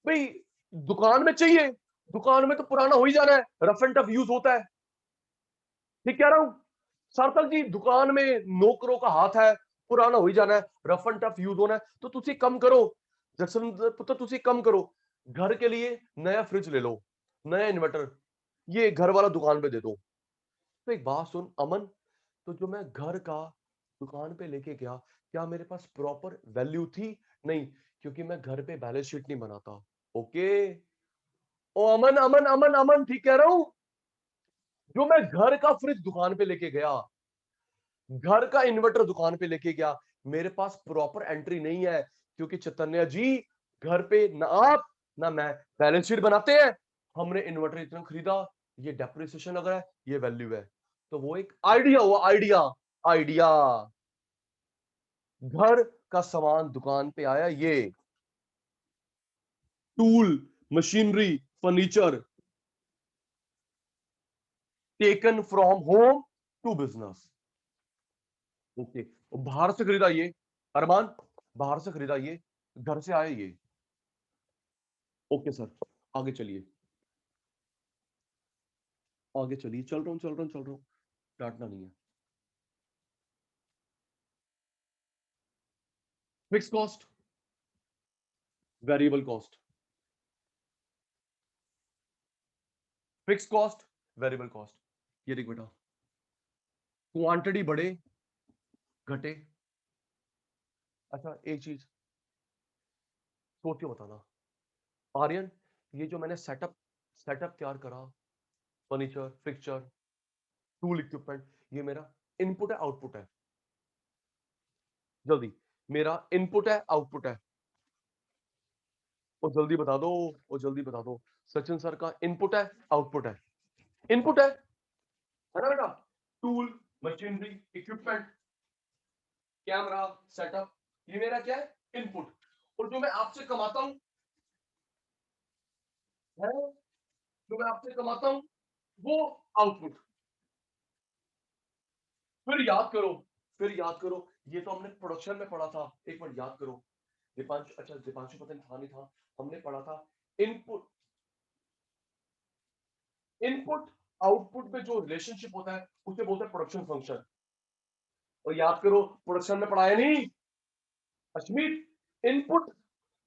भाई। दुकान में चाहिए, दुकान में तो पुराना हो ही जाना है, रफ एंड टफ यूज होता है, ठीक कह रहा हूं। सार्थक जी, दुकान में नौकरों का हाथ है, पुराना हो ही जाना है, रफ एंड टफ यूज होना है, तो तुसी कम करो, जक्सन पुत्र तुसी कम करो, घर के लिए नया फ्रिज ले लो, नया इन्वर्टर, ये घर वाला दुकान पे दे दो। तो एक बात सुन अमन, तो जो मैं घर का दुकान पे लेके गया, क्या मेरे पास प्रॉपर वैल्यू थी, नहीं, क्योंकि मैं घर पे बैलेंस शीट नहीं बनाता। ओके, ओ अमन अमन अमन अमन, ठीक कह रहा हूं। जो मैं घर का फ्रिज दुकान पे लेके गया, घर का इन्वर्टर दुकान पे लेके गया, मेरे पास प्रॉपर एंट्री नहीं है, क्योंकि चैतन्य जी, घर पे ना आप ना मैं बैलेंस शीट बनाते हैं। हमने इन्वर्टर इतना खरीदा, ये डेप्रिसिएशन अगर है, ये वैल्यू है, तो वो एक आइडिया हुआ, आइडिया, आइडिया, घर का सामान दुकान पे आया, ये tool, machinery, furniture, taken from home to business. Okay, बाहर से खरीदा ये, अरमान बाहर से खरीदा ये, घर से आए ये। ओके सर, आगे चलिए, आगे चलिए, चल रहा हूँ चल रहा हूँ चल रहा हूँ, डांटना नहीं है। Fix cost, variable cost, fix cost, variable cost. ये देख बेटा, क्वांटिटी बढ़े घटे। अच्छा एक चीज सोच के बताना आर्यन, ये जो मैंने सेटअप सेटअप तैयार करा, फर्नीचर, फिक्सचर, टूल, इक्विपमेंट, ये मेरा इनपुट है आउटपुट है? जल्दी, मेरा इनपुट है आउटपुट है? और जल्दी बता दो, और जल्दी बता दो, सचिन सर का इनपुट है आउटपुट है? इनपुट है ना बेटा? Tool, machinery, equipment, camera, setup, ये मेरा क्या है? इनपुट। और जो मैं आपसे कमाता हूं है, जो मैं आपसे कमाता हूं वो आउटपुट। फिर याद करो, फिर याद करो, ये तो हमने प्रोडक्शन में पढ़ा था, एक बार याद करो। दीपांशु, अच्छा दीपांशु पता नहीं था नहीं था, हमने पढ़ा था इनपुट, इनपुट आउटपुट में जो रिलेशनशिप होता है उसे बोलते हैं प्रोडक्शन फंक्शन। और याद करो, प्रोडक्शन में पढ़ाया नहीं अश्मीत, इनपुट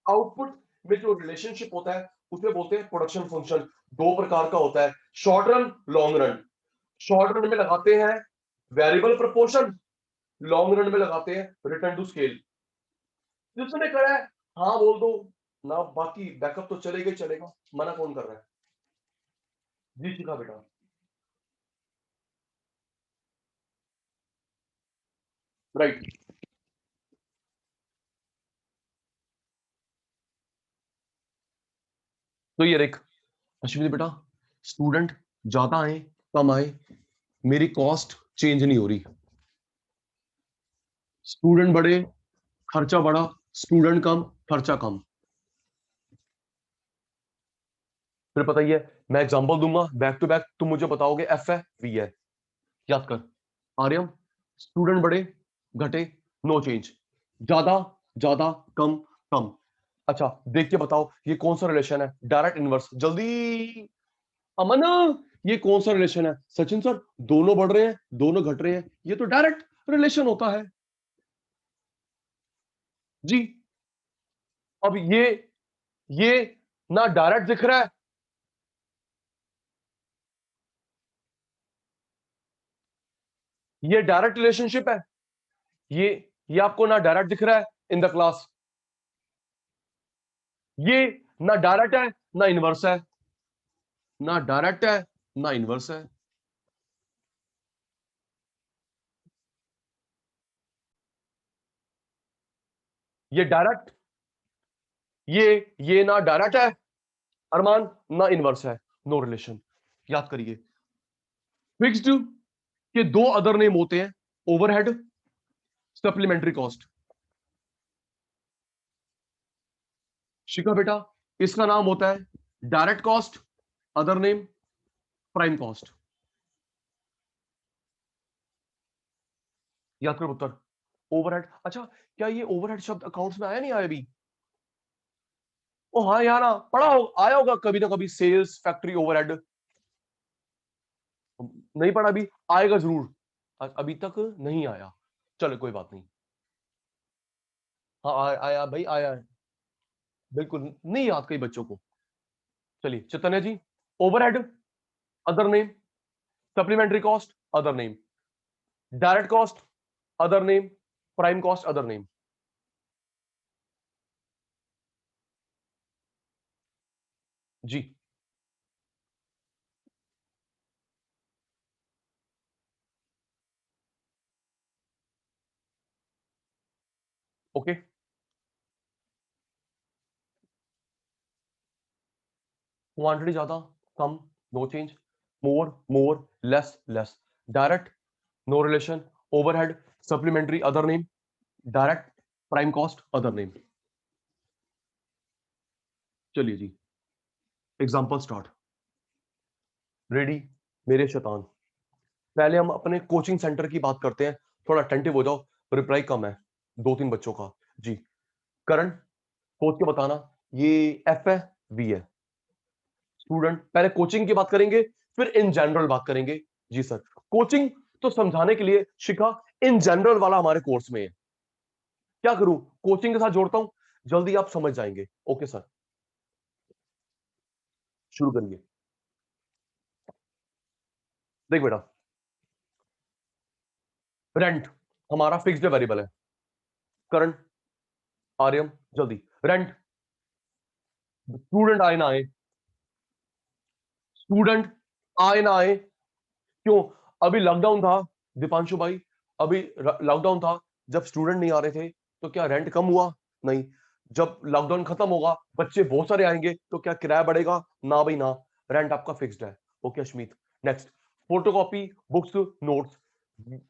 आउटपुट में जो रिलेशनशिप होता है उसे बोलते हैं प्रोडक्शन फंक्शन। दो प्रकार का होता है, short run, long run. Short run में लगाते हैं वेरिएबल प्रपोर्शन, लॉन्ग रन में लगाते हैं रिटर्न टू स्केल। जिसने करा है हाँ बोल दो ना, बाकी बैकअप तो चलेगा ही चलेगा, मना कौन कर रहा है? जी सीखा बेटा। राइट, तो ये देख अश्विनी बेटा, स्टूडेंट ज्यादा आए कम आए, मेरी कॉस्ट चेंज नहीं हो रही। स्टूडेंट बढ़े खर्चा बढ़ा, स्टूडेंट कम खर्चा कम। फिर पता ही है, मैं एग्जांपल दूंगा बैक टू बैक, तुम मुझे बताओगे एफ है वी है। याद कर आर्यम, स्टूडेंट बढ़े घटे, नो चेंज, ज्यादा ज्यादा कम कम। अच्छा देख के बताओ ये कौन सा रिलेशन है? डायरेक्ट इनवर्स, जल्दी। अमन, ये कौन सा रिलेशन है? सचिन सर, दोनों बढ़ रहे हैं दोनों घट रहे हैं, ये तो डायरेक्ट रिलेशन होता है जी। अब ये ना डायरेक्ट दिख रहा है, ये डायरेक्ट रिलेशनशिप है, ये ये आपको ना डायरेक्ट दिख रहा है इन द क्लास, ये ना डायरेक्ट है ना इनवर्स है, ना डायरेक्ट है ना इनवर्स है। ये डायरेक्ट, ये ना डायरेक्ट है अरमान, ना इनवर्स है, नो रिलेशन। याद करिए, फिक्स्ड के दो अदर नेम होते हैं, ओवरहेड, सप्लीमेंट्री कॉस्ट। शिखा बेटा, इसका नाम होता है direct cost, other name prime cost. याद करो पुत्र, ओवरहेड। अच्छा क्या ये ओवरहेड शब्द अकाउंट्स में आया नहीं आया अभी? ओ हाँ यार, पढ़ा हो, आया होगा कभी ना कभी, सेल्स फैक्ट्री ओवरहेड। नहीं पढ़ा अभी, आएगा जरूर, अभी तक नहीं आया, चलो कोई बात नहीं। हाँ आया भाई आया है, बिल्कुल नहीं याद कई बच्चों को। चलिए Chaitanya ji, overhead other name, supplementary cost other name, direct cost other name, prime cost other name. जी ओके, क्वांटिटी ज्यादा कम, no change, more more less less, direct no relation, overhead supplementary other name, direct prime cost other name. चलिए जी, example start. Ready मेरे शैतान, पहले हम अपने कोचिंग सेंटर की बात करते हैं, थोड़ा अटेंटिव हो जाओ, रिप्लाई कम है 2-3 बच्चों का जी। करण सोच के बताना, ये एफ है बी है। स्टूडेंट पहले कोचिंग की बात करेंगे, फिर इन जनरल बात करेंगे। जी सर, कोचिंग तो समझाने के लिए शिखा, इन जनरल वाला हमारे कोर्स में है, क्या करूं कोचिंग के साथ जोड़ता हूं, जल्दी आप समझ जाएंगे। ओके सर, शुरू करिए। देख बेटा, रेंट हमारा फिक्स्ड वेरिएबल है। करण, आर्यम, जल्दी रेंट। स्टूडेंट आए ना आए, स्टूडेंट आए ना आए, क्यों? अभी लॉकडाउन था दीपांशु भाई, अभी लॉकडाउन था, जब स्टूडेंट नहीं आ रहे थे तो क्या रेंट कम हुआ? नहीं। जब लॉकडाउन खत्म होगा, बच्चे बहुत सारे आएंगे, तो क्या किराया बढ़ेगा? ना भाई ना, रेंट आपका फिक्स्ड है। Okay Ashmeet, next. Photocopy, books, notes,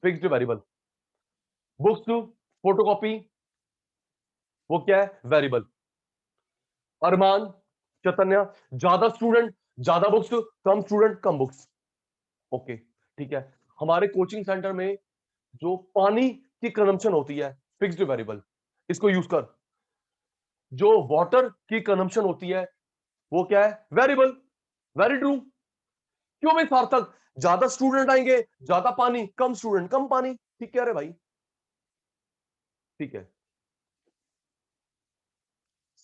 fixed variable. Books, photocopy, वो क्या है? वेरिएबल। अरमान, चैतन्य, ज्यादा स्टूडेंट ज्यादा बुक्स, कम स्टूडेंट कम बुक्स। ओके ठीक है। हमारे कोचिंग सेंटर में जो पानी की कंजम्पशन होती है, फिक्स्ड वेरिएबल, इसको यूज कर। जो वाटर की कंजम्पशन होती है, वो क्या है? वेरिएबल। Very true. क्यों भाई सार्थक? ज्यादा स्टूडेंट आएंगे, ज्यादा पानी, कम स्टूडेंट कम पानी। ठीक कह रहे भाई, ठीक है।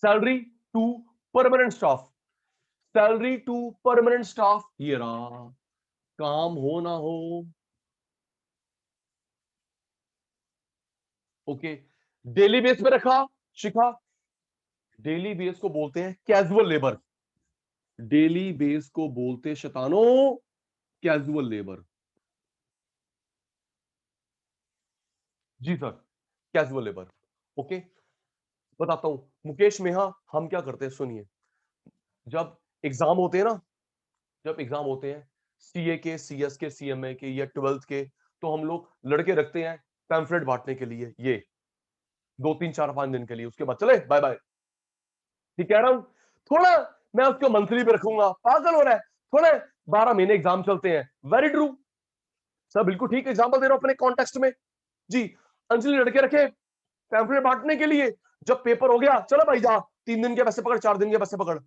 Salary to permanent staff, salary to permanent staff, ये रहा। काम हो ना हो, ओके, डेली बेस पे रखा। शिखा, डेली बेस को बोलते हैं कैजुअल लेबर, डेली बेस को बोलते शैतानो कैजुअल लेबर। जी सर, कैजुअल लेबर। ओके, बताता हूं मुकेश मेहा, हम क्या करते हैं सुनिए। जब एग्जाम होते हैं ना, जब एग्जाम होते हैं सीए के, सीएस के, सीएमए के या 12th के, तो हम लोग लड़के रखते हैं पैम्फलेट बांटने के लिए, ये 2-3-4-5 दिन के लिए, उसके बाद चले बाय बाय। ठीक कह रहा हूं? थोड़ा मैं उसको मंथली पे रखूंगा, पागल हो रहा है? थोड़े 12 महीने एग्जाम चलते हैं। वेरी ट्रू सर, बिल्कुल ठीक एग्जाम्पल दे रहा हूं अपने कॉन्टेक्स्ट में। जी, अंजलि लड़के रखे पैम्फलेट बांटने के लिए, जब पेपर हो गया चलो भाई जा, 3 दिन के पैसे पकड़, 4 दिन के पैसे पकड़।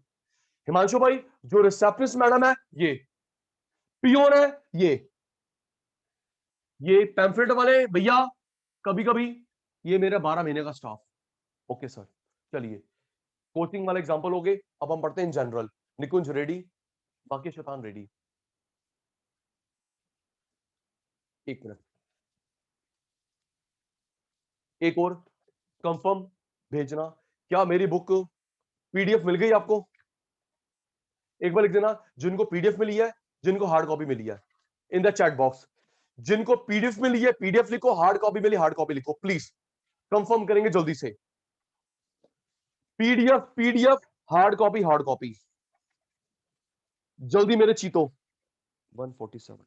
हिमांशु भाई, जो रिसेप्शनिस्ट मैडम है ये, पियोन है ये पैम्फलेट वाले भैया, कभी कभी ये मेरा 12 महीने का स्टाफ। ओके सर, चलिए कोचिंग वाले एग्जांपल हो गए, अब हम पढ़ते हैं इन जनरल। निकुंज रेडी, बाकी शैतान रेडी। एक मिनट, एक और कंफर्म भेजना, क्या मेरी बुक पीडीएफ मिल गई आपको? एक बार लिख देना जिनको पीडीएफ मिली है, जिनको हार्ड कॉपी मिली है, इन द चैट बॉक्स। जिनको पीडीएफ मिली है पीडीएफ लिखो, हार्ड कॉपी मिली हार्ड कॉपी लिखो प्लीज, कंफर्म करेंगे जल्दी से। पीडीएफ पीडीएफ, हार्ड कॉपी, जल्दी मेरे चीतो। 147,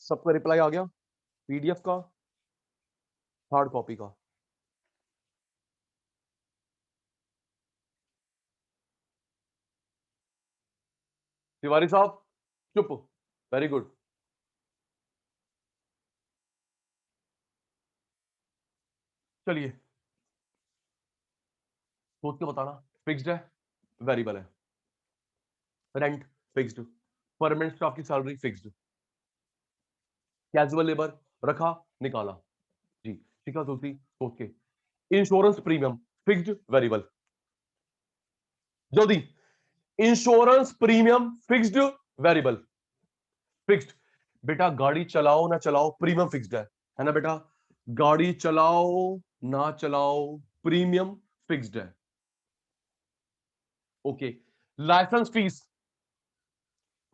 सबका रिप्लाई आ गया? पीडीएफ का, हार्ड कॉपी का। तिवारी साहब चुप, वेरी गुड। चलिए सोच के बताना, फिक्स्ड है, वेरिएबल है। रेंट फिक्स्ड, परमानेंट स्टाफ की सैलरी फिक्स्ड, कैजुअल लेबर रखा, निकाला। जी ठीक है तुलसी, सोच के। इंश्योरेंस प्रीमियम फिक्स्ड वेरिएबल, जल्दी। Insurance premium fixed variable, fixed. बेटा गाड़ी चलाओ ना चलाओ, प्रीमियम फिक्स्ड है ना बेटा? गाड़ी चलाओ ना चलाओ, प्रीमियम फिक्स्ड है। ओके, लाइसेंस फीस,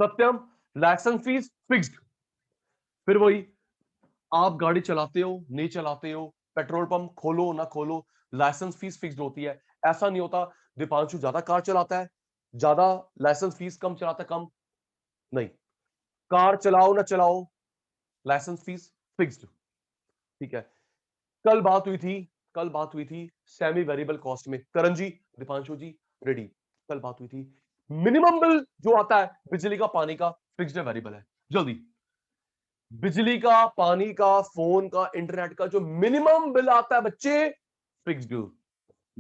सत्यम, लाइसेंस फीस फिक्स्ड। फिर वही, आप गाड़ी चलाते हो नहीं चलाते हो, पेट्रोल पंप खोलो ना खोलो, लाइसेंस फीस फिक्स्ड होती है। ऐसा नहीं होता दीपांशु ज्यादा कार चलाता है, ज्यादा लाइसेंस फीस, कम चलाता है कम, नहीं। कार चलाओ ना चलाओ, लाइसेंस फीस फिक्स्ड। ठीक है। कल बात हुई थी, कल बात हुई थी सेमी वेरिएबल कॉस्ट में, करण जी, दीपांशु जी रेडी, कल बात हुई थी मिनिमम बिल जो आता है बिजली का, पानी का, फिक्स्ड है, वेरिएबल है। जल्दी, बिजली का, पानी का, फोन का, इंटरनेट का जो मिनिमम बिल आता है बच्चे, fixed.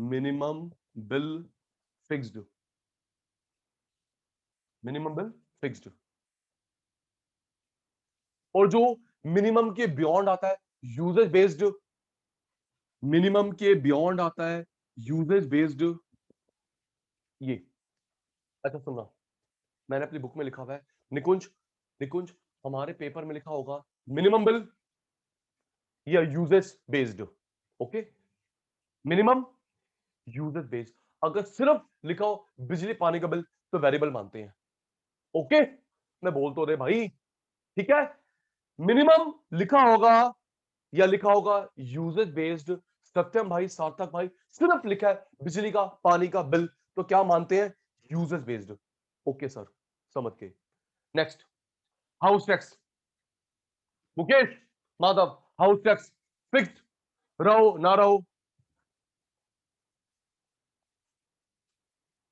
Minimum bill fixed, minimum bill fixed. और जो मिनिमम के बियॉन्ड आता है यूजेज बेस्ड, मिनिमम के बियॉन्ड आता है यूजेज बेस्ड। ये अच्छा सुनना, मैंने अपनी बुक में लिखा हुआ है, निकुंज, निकुंज हमारे पेपर में लिखा होगा मिनिमम बिल या uses based. Okay, minimum uses based. अगर सिर्फ लिखा हो बिजली पानी का बिल तो वेरिएबल मानते हैं। ओके, मैं बोल तो दे भाई, ठीक है। मिनिमम लिखा होगा या लिखा होगा यूजेस बेस्ड, सत्यम भाई, सार्थक भाई, सिर्फ लिखा है बिजली का पानी का बिल तो क्या मानते हैं, यूजेस बेस्ड। ओके सर, समझ के। Next, house tax, Mukesh, Madhav, house tax fixed रहो ना रहो,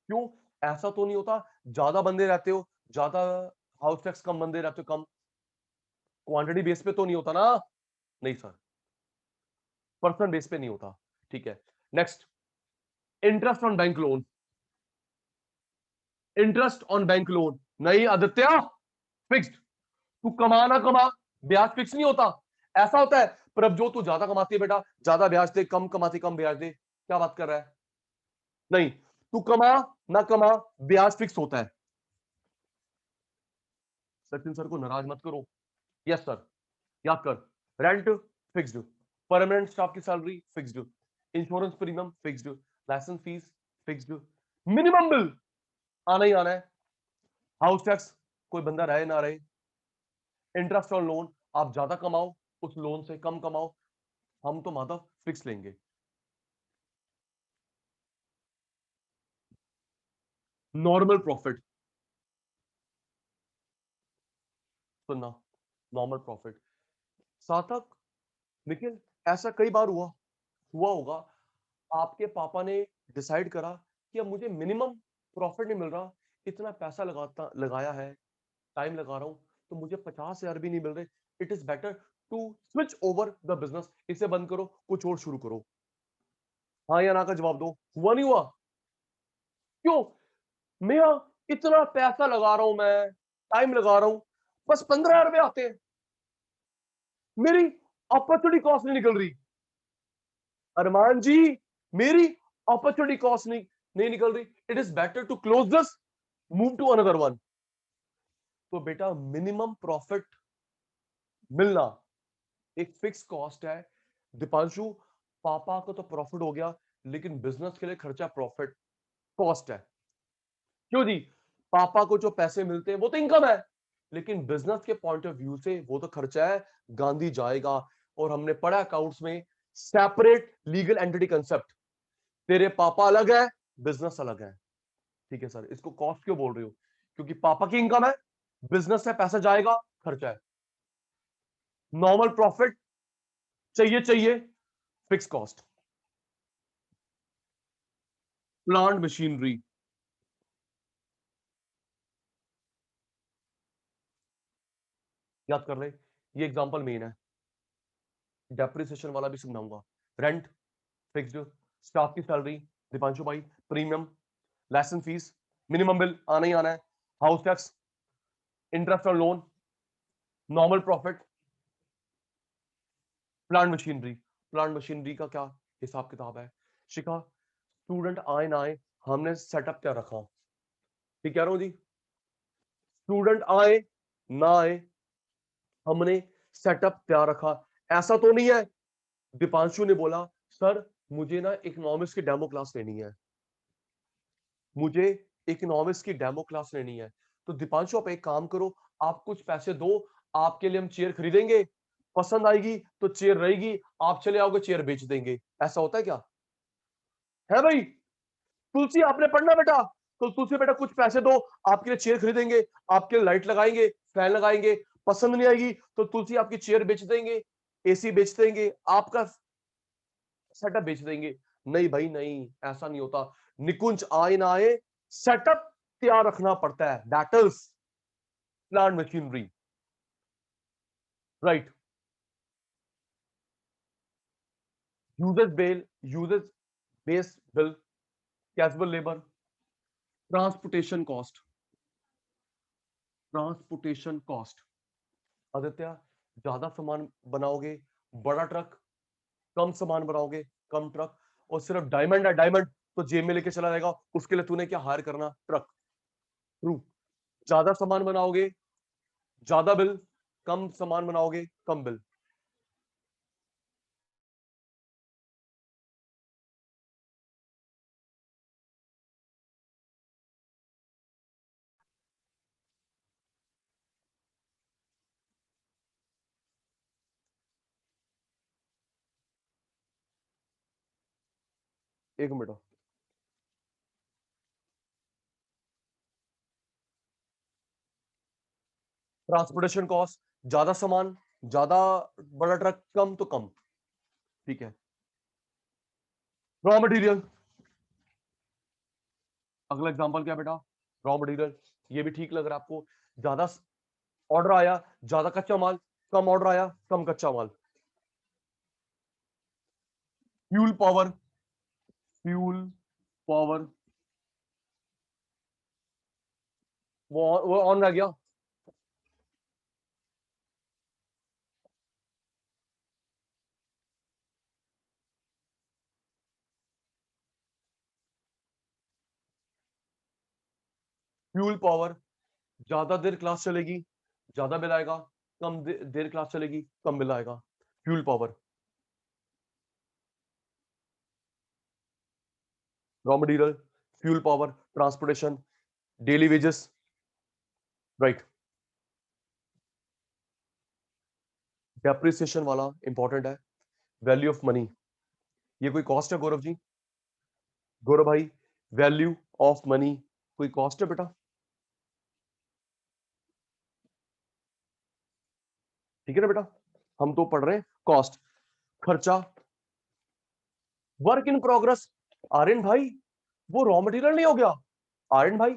क्यों? ऐसा तो नहीं होता ज्यादा बंदे रहते हो, ज्यादा हाउस टैक्स, कम बंदे रहते हो, कम क्वांटिटी बेस पे तो नहीं होता ना? नहीं सर, पर्सन बेस पे नहीं होता। ठीक है, next, interest on bank loan, interest on bank loan, नहीं आदित्य, फिक्स्ड। तू कमा ना कमा, ब्याज फिक्स नहीं होता। ऐसा होता है प्रभजोत तू ज्यादा कमाती है बेटा, ज्यादा ब्याज दे, कम कमाती कम ब्याज दे, क्या बात कर रहा है? नहीं, तू कमा ना कमा, ब्याज फिक्स होता है। सचिन सर को नाराज मत करो। यस सर, याद कर, रेंट फिक्स्ड, परमानेंट स्टाफ की salary fixed, insurance premium fixed, licence fees fixed, minimum bill आना ही आना है, हाउस टैक्स कोई बंदा रहे ना रहे, इंटरेस्ट ऑन लोन आप ज्यादा कमाओ उस लोन से कम कमाओ, हम तो माधव फिक्स लेंगे। नॉर्मल प्रॉफिट, सुनना, नॉर्मल प्रॉफिट, सार्थक, निखिल, ऐसा कई बार हुआ हुआ होगा, आपके पापा ने डिसाइड करा कि अब मुझे मिनिमम प्रॉफिट नहीं मिल रहा, इतना पैसा लगाया है, टाइम लगा रहा हूं, तो मुझे 50,000 भी नहीं मिल रहे, it is better to switch over the business, इसे बंद करो, कुछ और शुरू करो। हाँ या ना का जवाब दो, हुआ नहीं हुआ? क्यों? मैं इतना पैसा लगा रहा हूं, मैं टाइम लगा रहा हूं, बस 15,000 आते हैं, मेरी अपॉर्चुनिटी कॉस्ट नहीं निकल रही। अरमान जी, मेरी अपॉर्चुनिटी कॉस्ट नहीं निकल रही, it is better to close this, move to another one. तो बेटा मिनिमम प्रॉफिट मिलना एक फिक्स कॉस्ट है। दीपांशु, पापा को तो प्रॉफिट हो गया, लेकिन बिजनेस के लिए खर्चा प्रॉफिट कॉस्ट है। क्यों जी? पापा को जो पैसे मिलते हैं वो तो इनकम है, लेकिन बिजनेस के पॉइंट ऑफ व्यू से वो तो खर्चा है, गांधी जाएगा। और हमने पढ़ा अकाउंट्स में सेपरेट लीगल एंटिटी कंसेप्ट, तेरे पापा अलग है, बिजनेस अलग है। ठीक है सर, इसको कॉस्ट क्यों बोल रहे हो? क्योंकि पापा की इनकम है, बिजनेस है, पैसा जाएगा, खर्चा है। नॉर्मल प्रॉफिट चाहिए चाहिए, फिक्स कॉस्ट। प्लांट मशीनरी, याद कर रहे, ये एग्जांपल मेन है, डेप्रिसिएशन वाला भी समझाऊंगा। रेंट फिक्स्ड, स्टाफ की सैलरी दीपांशु भाई, premium, licence fees, minimum bill आना ही आना है, हाउस टैक्स, इंटरेस्ट और loan, normal profit, plant machinery. Plant machinery का क्या हिसाब किताब है? शिखा, स्टूडेंट आए ना आए, हमने सेटअप क्या रखा? ठीक कह रहा हूं जी, स्टूडेंट आए ना आए, हमने सेटअप क्या रखा। ऐसा तो नहीं है दीपांशु ने बोला सर मुझे ना इकोनॉमिक्स की डेमो क्लास लेनी है, मुझे इकोनॉमिक्स की डेमो क्लास लेनी है, तो दीपांशु आप एक काम करो, आप कुछ पैसे दो, आपके लिए हम चेयर खरीदेंगे, पसंद आएगी तो चेयर रहेगी, आप चले आओगे चेयर बेच देंगे। ऐसा होता है क्या? है भाई? तुलसी आपने पढ़ना बेटा, तो तुलसी बेटा कुछ पैसे दो, आपके लिए चेयर खरीदेंगे, आपके लिए लाइट लगाएंगे, फैन लगाएंगे, पसंद नहीं आएगी तो तुलसी आपकी चेयर बेच देंगे, एसी बेच देंगे, आपका सेटअप बेच देंगे। नहीं भाई नहीं, ऐसा नहीं होता। निकुंज आए ना आए, सेटअप तैयार रखना पड़ता है, that is plant machinery, right. Uses base bill, casual labour, transportation cost. Aditya, ज्यादा सामान बनाओगे बड़ा ट्रक, कम सामान बनाओगे कम ट्रक, और सिर्फ डायमंड है डायमंड तो जेब में लेके चला जाएगा, उसके लिए तूने क्या हायर करना, ट्रक। ट्रू। ज्यादा सामान बनाओगे ज्यादा बिल, कम सामान बनाओगे कम बिल। एक मिनट, ट्रांसपोर्टेशन कॉस्ट, ज्यादा सामान ज्यादा, बड़ा ट्रक कम तो कम, ठीक है। रॉ मटेरियल, अगला एग्जांपल क्या बेटा, रॉ मटेरियल। ये भी ठीक लग रहा है आपको, ज्यादा ऑर्डर आया ज्यादा कच्चा माल, कम ऑर्डर आया कम कच्चा माल। फ्यूल पावर, फ्यूल पावर, वो ऑन रह गया। फ्यूल पावर, ज्यादा देर क्लास चलेगी ज्यादा बिल आएगा, कम देर क्लास चलेगी कम बिल आएगा। Fuel power. Raw material, fuel power, transportation, daily wages, right. Depreciation वाला इंपॉर्टेंट है, वैल्यू ऑफ मनी। ये कोई कॉस्ट है गौरव जी? गौरव भाई, वैल्यू ऑफ मनी कोई कॉस्ट है बेटा? ठीक है ना बेटा, हम तो पढ़ रहे हैं कॉस्ट, खर्चा। वर्क इन प्रोग्रेस, आर्यन भाई वो रॉ मटेरियल नहीं हो गया? आर्यन भाई,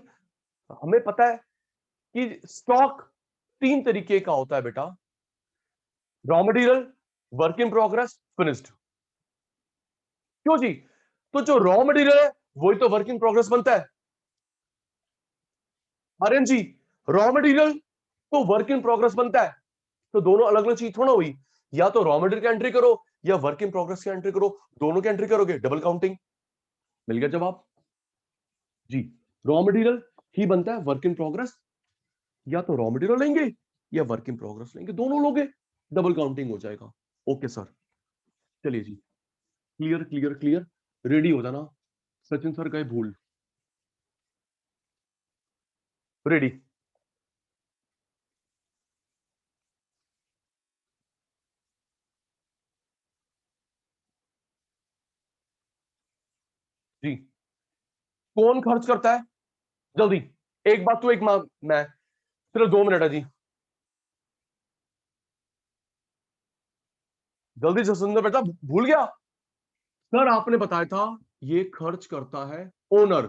हमें पता है कि स्टॉक तीन तरीके का होता है बेटा, raw material, work in progress, finished. क्यों जी? तो जो रॉ मटेरियल है वही तो वर्क इन प्रोग्रेस बनता है। आर्यन जी, रॉ मटेरियल तो वर्क इन प्रोग्रेस बनता है, तो दोनों अलग अलग चीज थोड़ा हुई। या तो रॉ मटेरियल की एंट्री करो या वर्क इन प्रोग्रेस की एंट्री करो, दोनों की एंट्री करोगे डबल काउंटिंग। मिल गया जवाब जी। रॉ मटेरियल ही बनता है वर्क इन प्रोग्रेस, या तो रॉ मटेरियल लेंगे या वर्क इन प्रोग्रेस लेंगे, दोनों लोगे डबल काउंटिंग हो जाएगा। ओके सर, चलिए जी, क्लियर क्लियर क्लियर, रेडी हो जाना। सचिन सर गए भूल, रेडी। जी, कौन खर्च करता है? जल्दी, एक बात तो एक मैं, सिर्फ 2 मिनट है जी, जल्दी जसविंदर बेटा, भूल गया? सर आपने बताया था ये खर्च करता है owner,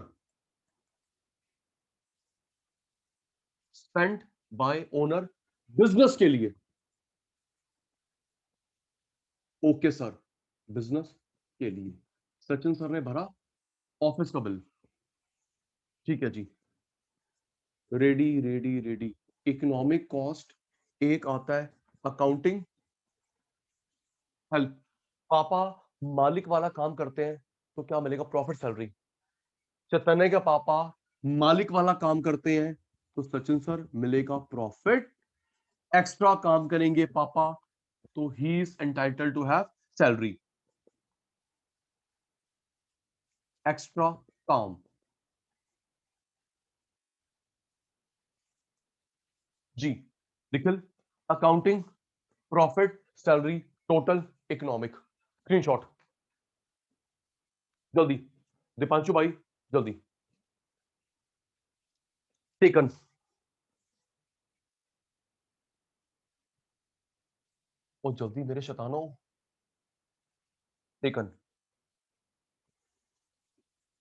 spent bye owner business के लिए। ओके सर, बिजनेस के लिए। सचिन सर ने भरा ऑफिस का बिल, ठीक है जी, ready ready ready. Economic cost, एक आता है अकाउंटिंग हेल्प। पापा मालिक वाला काम करते हैं तो क्या मिलेगा, प्रॉफिट सैलरी। चैतन्य का पापा मालिक वाला काम करते हैं तो सचिन सर मिलेगा प्रॉफिट। एक्स्ट्रा काम करेंगे पापा तो he is entitled to have salary. Extra काम जी। Nikhil, accounting, profit, salary, total, economic. Screenshot जल्दी, दीपांशु भाई जल्दी, टेकन। और जल्दी मेरे शैतानो, टेकन।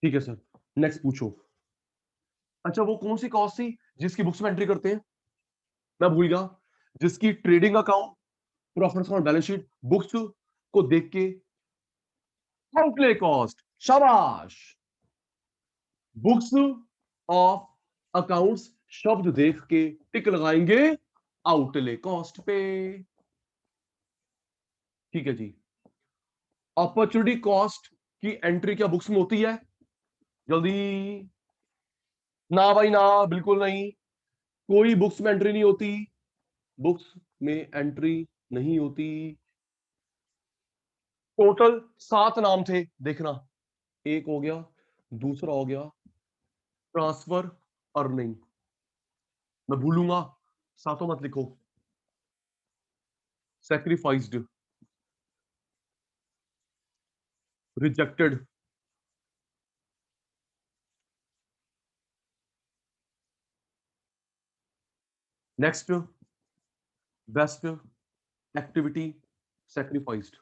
ठीक है सर, नेक्स्ट पूछो। अच्छा वो कौन सी कॉस्ट थी जिसकी बुक्स में एंट्री करते हैं? मैं भूल गया। जिसकी trading account, profit account, balance sheet, books को देख के आउटले कॉस्ट। शाबाश। बुक्स ऑफ अकाउंट्स शब्द देख के टिक लगाएंगे आउटले कॉस्ट पे। ठीक है जी। अपॉर्चुनिटी कॉस्ट की एंट्री क्या बुक्स में होती है? जल्दी। ना भाई ना, बिल्कुल नहीं। कोई बुक्स में एंट्री नहीं होती। बुक्स में एंट्री नहीं होती। टोटल 7 नाम थे, देखना। एक हो गया, दूसरा हो गया ट्रांसफर अर्निंग। मैं भूलूंगा, सातों मत लिखो। Sacrificed, rejected, next, best, activity, sacrificed,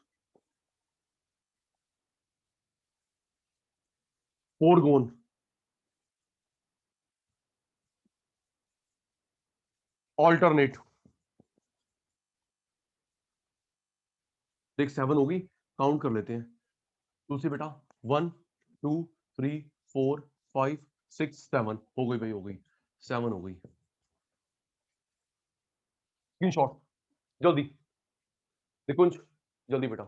forgone, alternate. देख 7 होगी, काउंट कर लेते हैं। दूसरी बेटा 1 2 3 4 5 6 7 हो गई भाई, हो गई। 7 हो गई। स्क्रीनशॉट जल्दी। निकुंज जल्दी बेटा।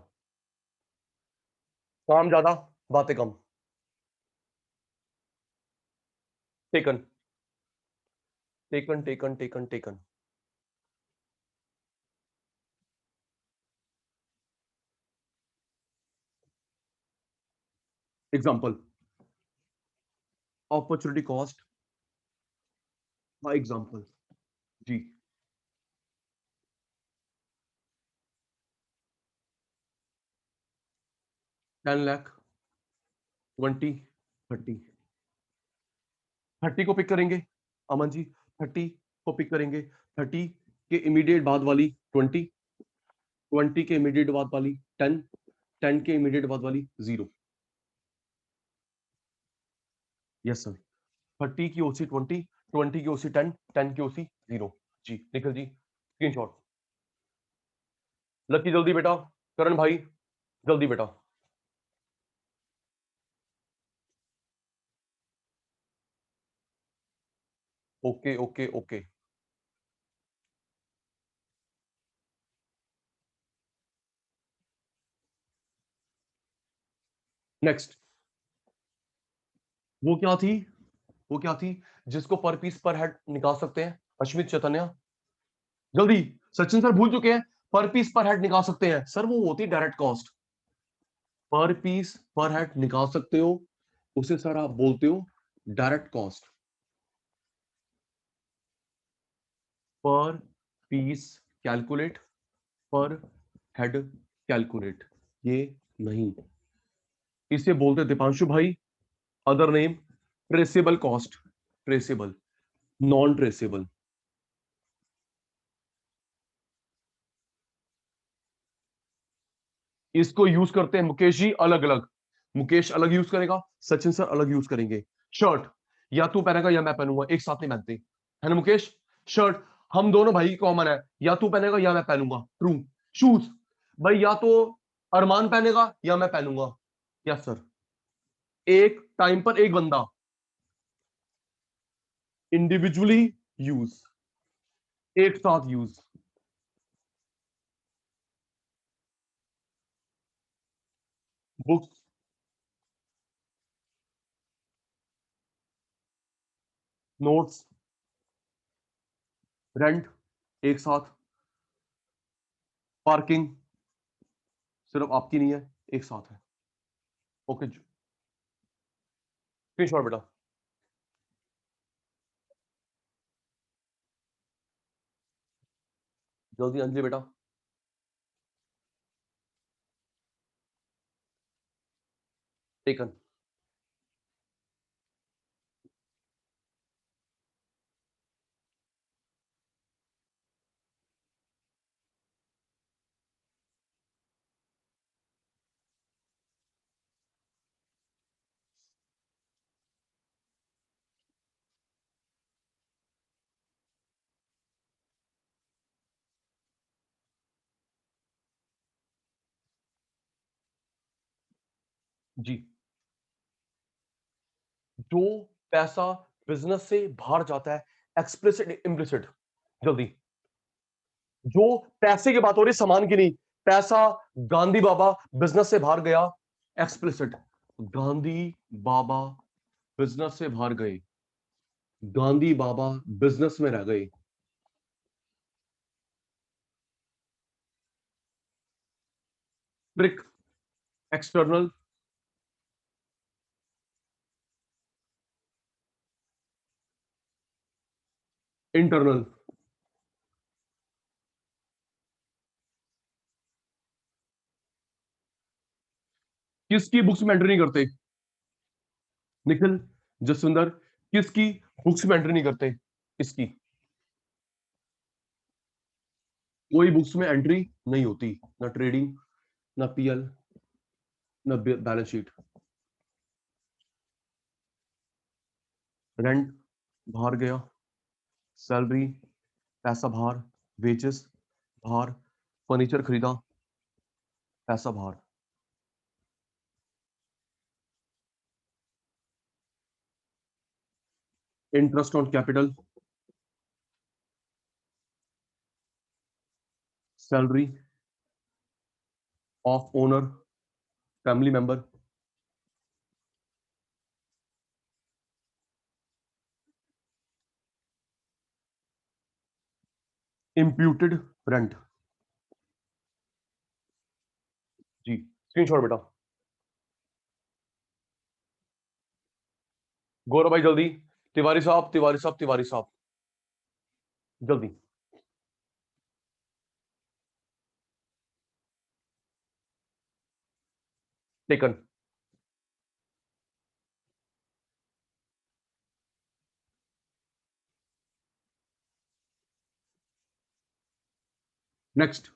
काम ज्यादा, बातें कम। Taken taken taken taken taken. Example, opportunity cost by example जी। 10 लाख, 20, 30। 30 को पिक करेंगे अमन जी। 30 को पिक करेंगे। 30 के इमीडिएट बाद वाली 20, 20 के इमीडिएट बाद वाली 10, 10 के इमीडिएट बाद वाली 0। Yes sir. 30 की ओसी 20, 20 की ओसी 10, 10 की ओसी 0। जी निखिल जी स्क्रीनशॉट। लकी जल्दी बेटा। करण भाई जल्दी बेटा। Okay okay okay. नेक्स्ट, वो क्या थी? वो क्या थी जिसको पर पीस पर हेड निकाल सकते हैं? अश्मित चैतन्य जल्दी। सचिन सर भूल चुके हैं। पर पीस पर हेड निकाल सकते हैं सर, वो होती है डायरेक्ट कॉस्ट। पर पीस पर हेड निकाल सकते हो, उसे सर आप बोलते हो डायरेक्ट कॉस्ट। पर पीस कैलकुलेट, पर हेड कैलकुलेट, ये नहीं। इसे बोलते दीपांशु भाई other name traceable cost. Traceable, non traceable. इसको यूज करते हैं मुकेश जी अलग अलग। मुकेश अलग यूज करेगा, सचिन सर अलग यूज करेंगे। शर्ट या तू पहनेगा या मैं पहनूंगा, एक साथ नहीं पहनते है ना मुकेश? शर्ट हम दोनों भाई कॉमन है, या तू पहनेगा या मैं पहनूंगा, ट्रू। शूज भाई या तो अरमान पहनेगा या मैं पहनूंगा। Yes sir. एक टाइम पर एक बंदा, इंडिविजुअली यूज, एक साथ यूज। बुक्स, नोट्स, रेंट, एक साथ। पार्किंग सिर्फ आपकी नहीं है, एक साथ है। ओके स्क्रीनशॉट बेटा। जल्दी अंजलि बेटा। टेकन। जी, जो पैसा बिजनेस से बाहर जाता है, एक्सप्लिसिट इम्प्लिसिट, जल्दी, जो पैसे की बात हो रही, सामान की नहीं, पैसा, गांधी बाबा बिजनेस से बाहर गया, एक्सप्लिसिट, गांधी बाबा बिजनेस से बाहर गए, गांधी बाबा बिजनेस में रह गए, ट्रिक, एक्सटर्नल, इंटरनल, किसकी बुक्स में एंट्री नहीं करते, निखिल, जसविंदर, किसकी बुक्स में एंट्री नहीं करते, इसकी, कोई बुक्स में एंट्री नहीं होती, ना ट्रेडिंग, ना पीएल, ना बैलेंस शीट, रेंट बाहर गया, सैलरी, पैसा बाहर, वेजेस बाहर, फर्नीचर खरीदा, पैसा बाहर, interest on capital, salary of owner, family member, imputed rent. जी, स्क्रीनशॉट बेटा, गौरव भाई जल्दी, तिवारी साहब, तिवारी साहब, तिवारी साहब, जल्दी, टेकन, नेक्स्ट,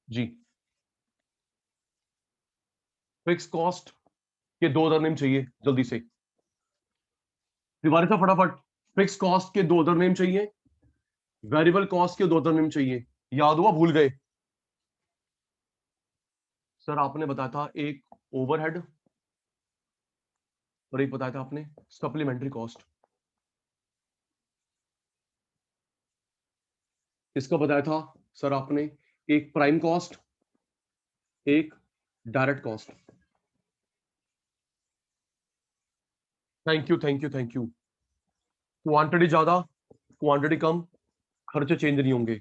जी, फिक्स कॉस्ट के दो अदर नेम चाहिए जल्दी से, तिवारी साहब फटाफट, फिक्स कॉस्ट के दो अदर नेम चाहिए, वेरिएबल कॉस्ट के दो अदर नेम चाहिए, याद हुआ भूल गए, सर आपने बताया था एक ओवरहेड और एक बताया था आपने सप्लीमेंट्री कॉस्ट, इसका बताया था सर आपने एक प्राइम कॉस्ट, एक direct cost, thank you thank you thank you, quantity ज्यादा, क्वांटिटी कम, खर्चे चेंज नहीं होंगे,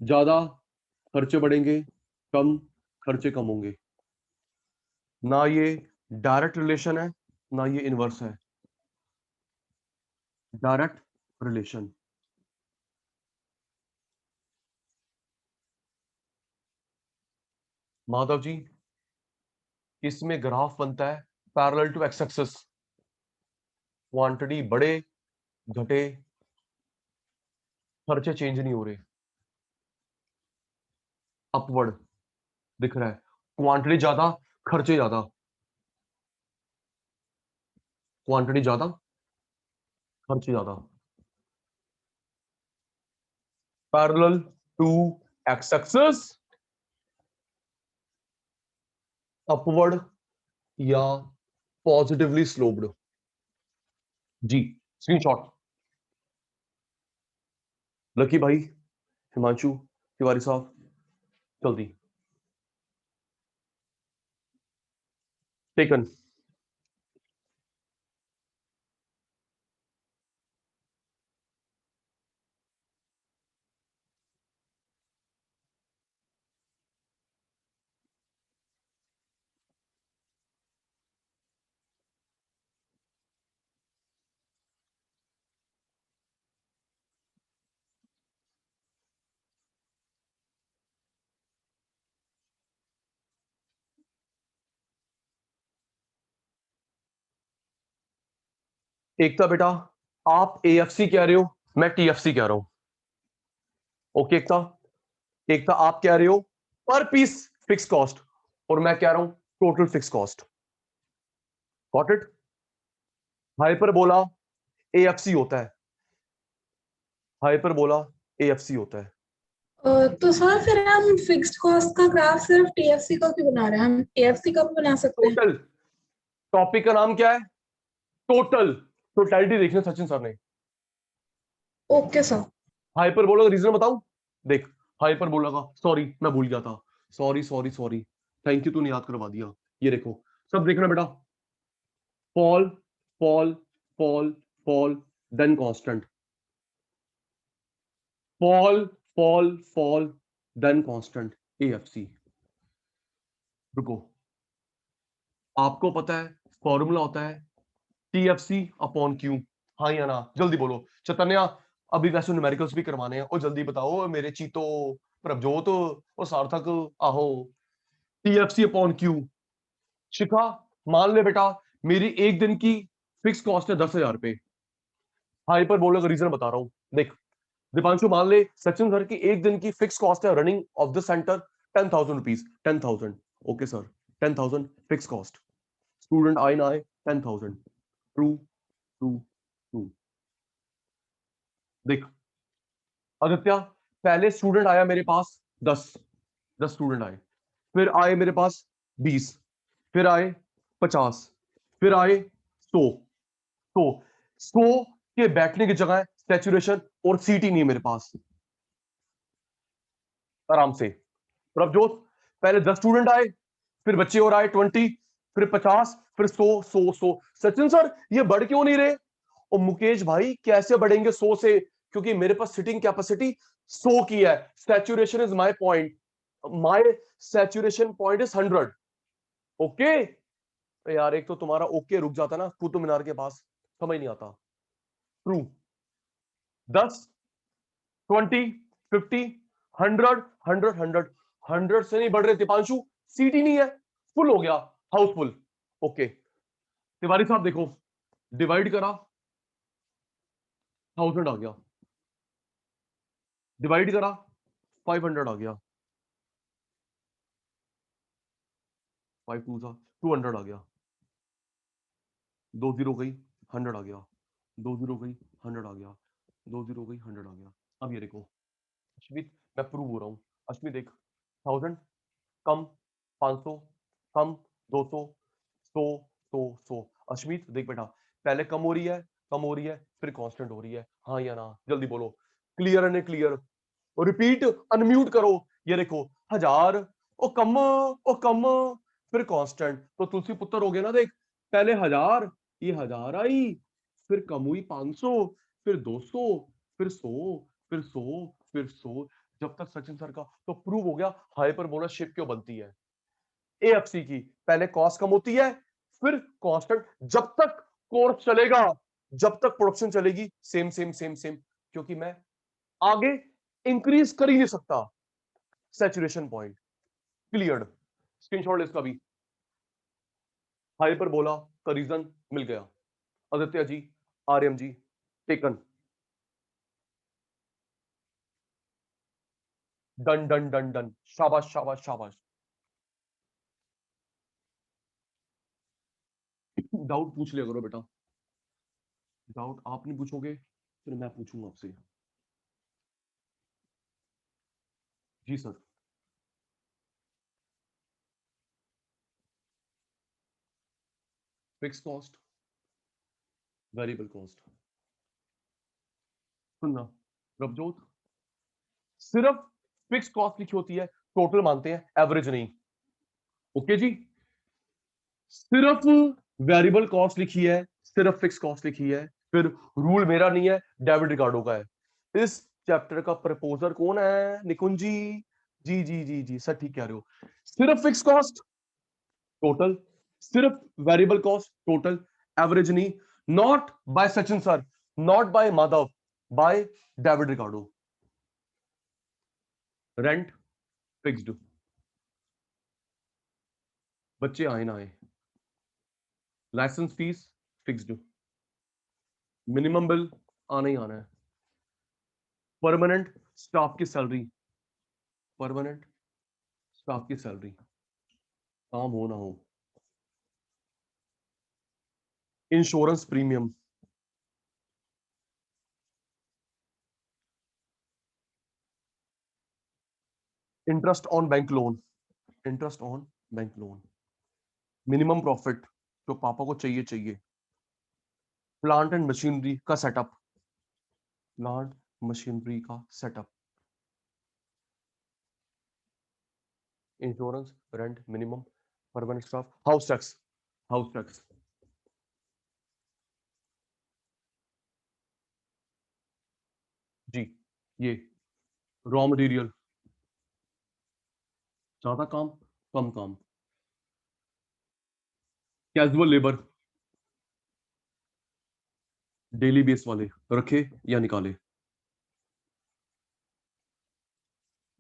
ज्यादा खर्चे बढ़ेंगे, कम खर्चे कम होंगे, ना ये डायरेक्ट रिलेशन है, ना ये इनवर्स है, डायरेक्ट रिलेशन, माधव जी, इसमें ग्राफ बनता है parallel to X axis, quantity बढ़े घटे, खर्चे चेंज नहीं हो रहे, अपवर्ड दिख रहा है, क्वांटिटी ज्यादा, खर्चे ज्यादा, क्वांटिटी ज्यादा, खर्चे ज्यादा, parallel to X axis, upward या पॉजिटिवली स्लोप्ड, जी, स्क्रीनशॉट, लकी भाई, हिमांशु, तिवारी साहब, जल्दी, टेकन, एकता बेटा, आप एएफसी कह रहे हो, मैं टीएफसी कह रहा हूं, ओके एकता, एकता आप कह रहे हो पर पीस फिक्स कॉस्ट और मैं कह रहा हूं total fix cost, got it, hyperbola AFC होता है, हाइपरबोला एएफसी होता है। तो सर फिर हम फिक्स्ड कॉस्ट का ग्राफ सिर्फ टीएफसी का क्यों बना रहे हैं? हम टीएफसी का भी बना सकते हैं। टोटल, टॉपिक का नाम क्या है? टोटल, टोटलिटी देखना सचिन सर ने। Okay sir. हाइपरबोला का रीजन बताऊं? देख, हाइपरबोला का, सॉरी मैं भूल गया था, sorry sorry sorry, thank you, तूने याद करवा दिया। ये देखो, सब देखना बेटा, fall fall fall fall then constant, fall fall fall then constant, AFC. रुको, आपको पता है फॉर्मूला होता है टीएफसी अपॉन क्यू, हाँ या ना? जल्दी बोलो चैतन्या, अभी वैसे न्यूमेरिकल्स भी करवाने हैं, और जल्दी बताओ मेरे चीतो, प्रभजोत और सार्थक, आहो। TFC upon Q. शिखा, मान ले बेटा मेरी एक दिन की फिक्स कॉस्ट है 10,000 रुपए, हाइपर बोलने का रीजन बता रहा हूं। देख दीपांशु, मान ले सचिन सर की एक दिन की फिक्स कॉस्ट है running of the centre 10,000 rupees, 10,000, okay sir, 10,000 fix cost, student आए ना आए 10,000, ट्रू ट्रू ट्रू। देख आदित्य, पहले स्टूडेंट आया मेरे पास 10 स्टूडेंट आए, फिर आए मेरे पास 20, फिर आए 50, फिर आए 100, तो 100 के बैठने की जगह सैचुरेशन और सीट ही नहीं है मेरे पास, आराम से। प्रभजोत, पहले 10 स्टूडेंट आए, फिर बच्चे और आए 20, फिर 50, फिर 100 100 100। सचिन सर ये बढ़ क्यों नहीं रहे? और मुकेश भाई कैसे बढ़ेंगे 100 से? क्योंकि मेरे पास सिटिंग कैपेसिटी 100 की है, saturation is my point, my saturation point is 100, okay. यार एक तो तुम्हारा ओके रुक जाता ना कुतुब मीनार के पास, समझ नहीं आता। ट्रू, 10 20 50 100 100 100 100 से नहीं बढ़ रहे दीपांशु, सीट ही नहीं है, फुल हो गया, हाउसफुल, ओके। तिवारी साहब देखो, डिवाइड करा 1000 आ गया, डिवाइड करा 500 आ गया, 5 2 था 200 आ गया, 2 0 गई 100 आ गया, 2 0 गई 100 आ गया, 2 0 गई 100 आ गया। अब ये देखो अश्मित, मैं प्रूव हो रहा हूँ, अश्मित देख, 1000 कम 500 कम 200 100 100 100। अश्मित देख बेटा, पहले कम हो रही है, कम हो रही है, फिर कांस्टेंट हो रही है, हाँ या ना? जल्दी बोलो, clear and clear, repeat, unmute करो। ये देखो 1000, ओ कम, ओ कम, फिर कांस्टेंट, तो तुलसी पुत्र हो गए ना। देख पहले 1000, ये 1000 आई, फिर कम हुई 500, फिर 200, फिर 100, फिर 100, फिर 100, जब तक सचिन सर का तो प्रूव हो गया हाइपरबोला शेप क्यों बनती है एएफसी की। पहले कॉस्ट कम होती है, फिर कांस्टेंट, जब तक कोर्स चलेगा, जब तक प्रोडक्शन चलेगी, सेम सेम सेम सेम, क्योंकि मैं आगे इंक्रीज कर ही नहीं सकता सैचुरेशन पॉइंट। क्लियर, स्क्रीनशॉट इसका भी, हाइपरबोला का रीजन मिल गया। Aditya ji, Aryam ji, taken, done done done done, शाबाश शाबाश शाबाश। डाउट पूछ लिया करो बेटा, डाउट आप नहीं पूछोगे फिर मैं पूछूंगा आपसे। जी sir. Fix cost, variable cost, सुनना प्रभजोत, सिर्फ फिक्स कॉस्ट लिखी होती है, टोटल मानते हैं, एवरेज नहीं, ओके जी। सिर्फ वेरिएबल कॉस्ट लिखी है, सिर्फ फिक्स कॉस्ट लिखी है, फिर रूल मेरा नहीं है, डेविड रिकार्डो का है। इस चैप्टर का प्रपोजर कौन है? निकुंज जी, जी जी जी जी सर, ठीक कह रहे हो। सिर्फ फिक्स कॉस्ट टोटल, सिर्फ वेरिएबल कॉस्ट टोटल, एवरेज नहीं, not by Sachin sir, not by Madhav, by David Ricardo. Rent fixed, बच्चे आए ना आए, licence fees fixed, minimum bill आना ही आना है, परमानेंट स्टाफ की सैलरी, परमानेंट स्टाफ की सैलरी, काम हो ना हो, insurance premium, interest on bank loan, interest on bank loan, minimum profit जो पापा को चाहिए, प्लांट एंड मशीनरी का सेटअप, प्लांट मशीनरी का setup, insurance, rent, minimum, permanent staff, house tax, house tax, जी ये रॉ मटेरियल, ज्यादा काम कम काम, कैजुअल लेबर, डेली बेस वाले रखे या निकाले,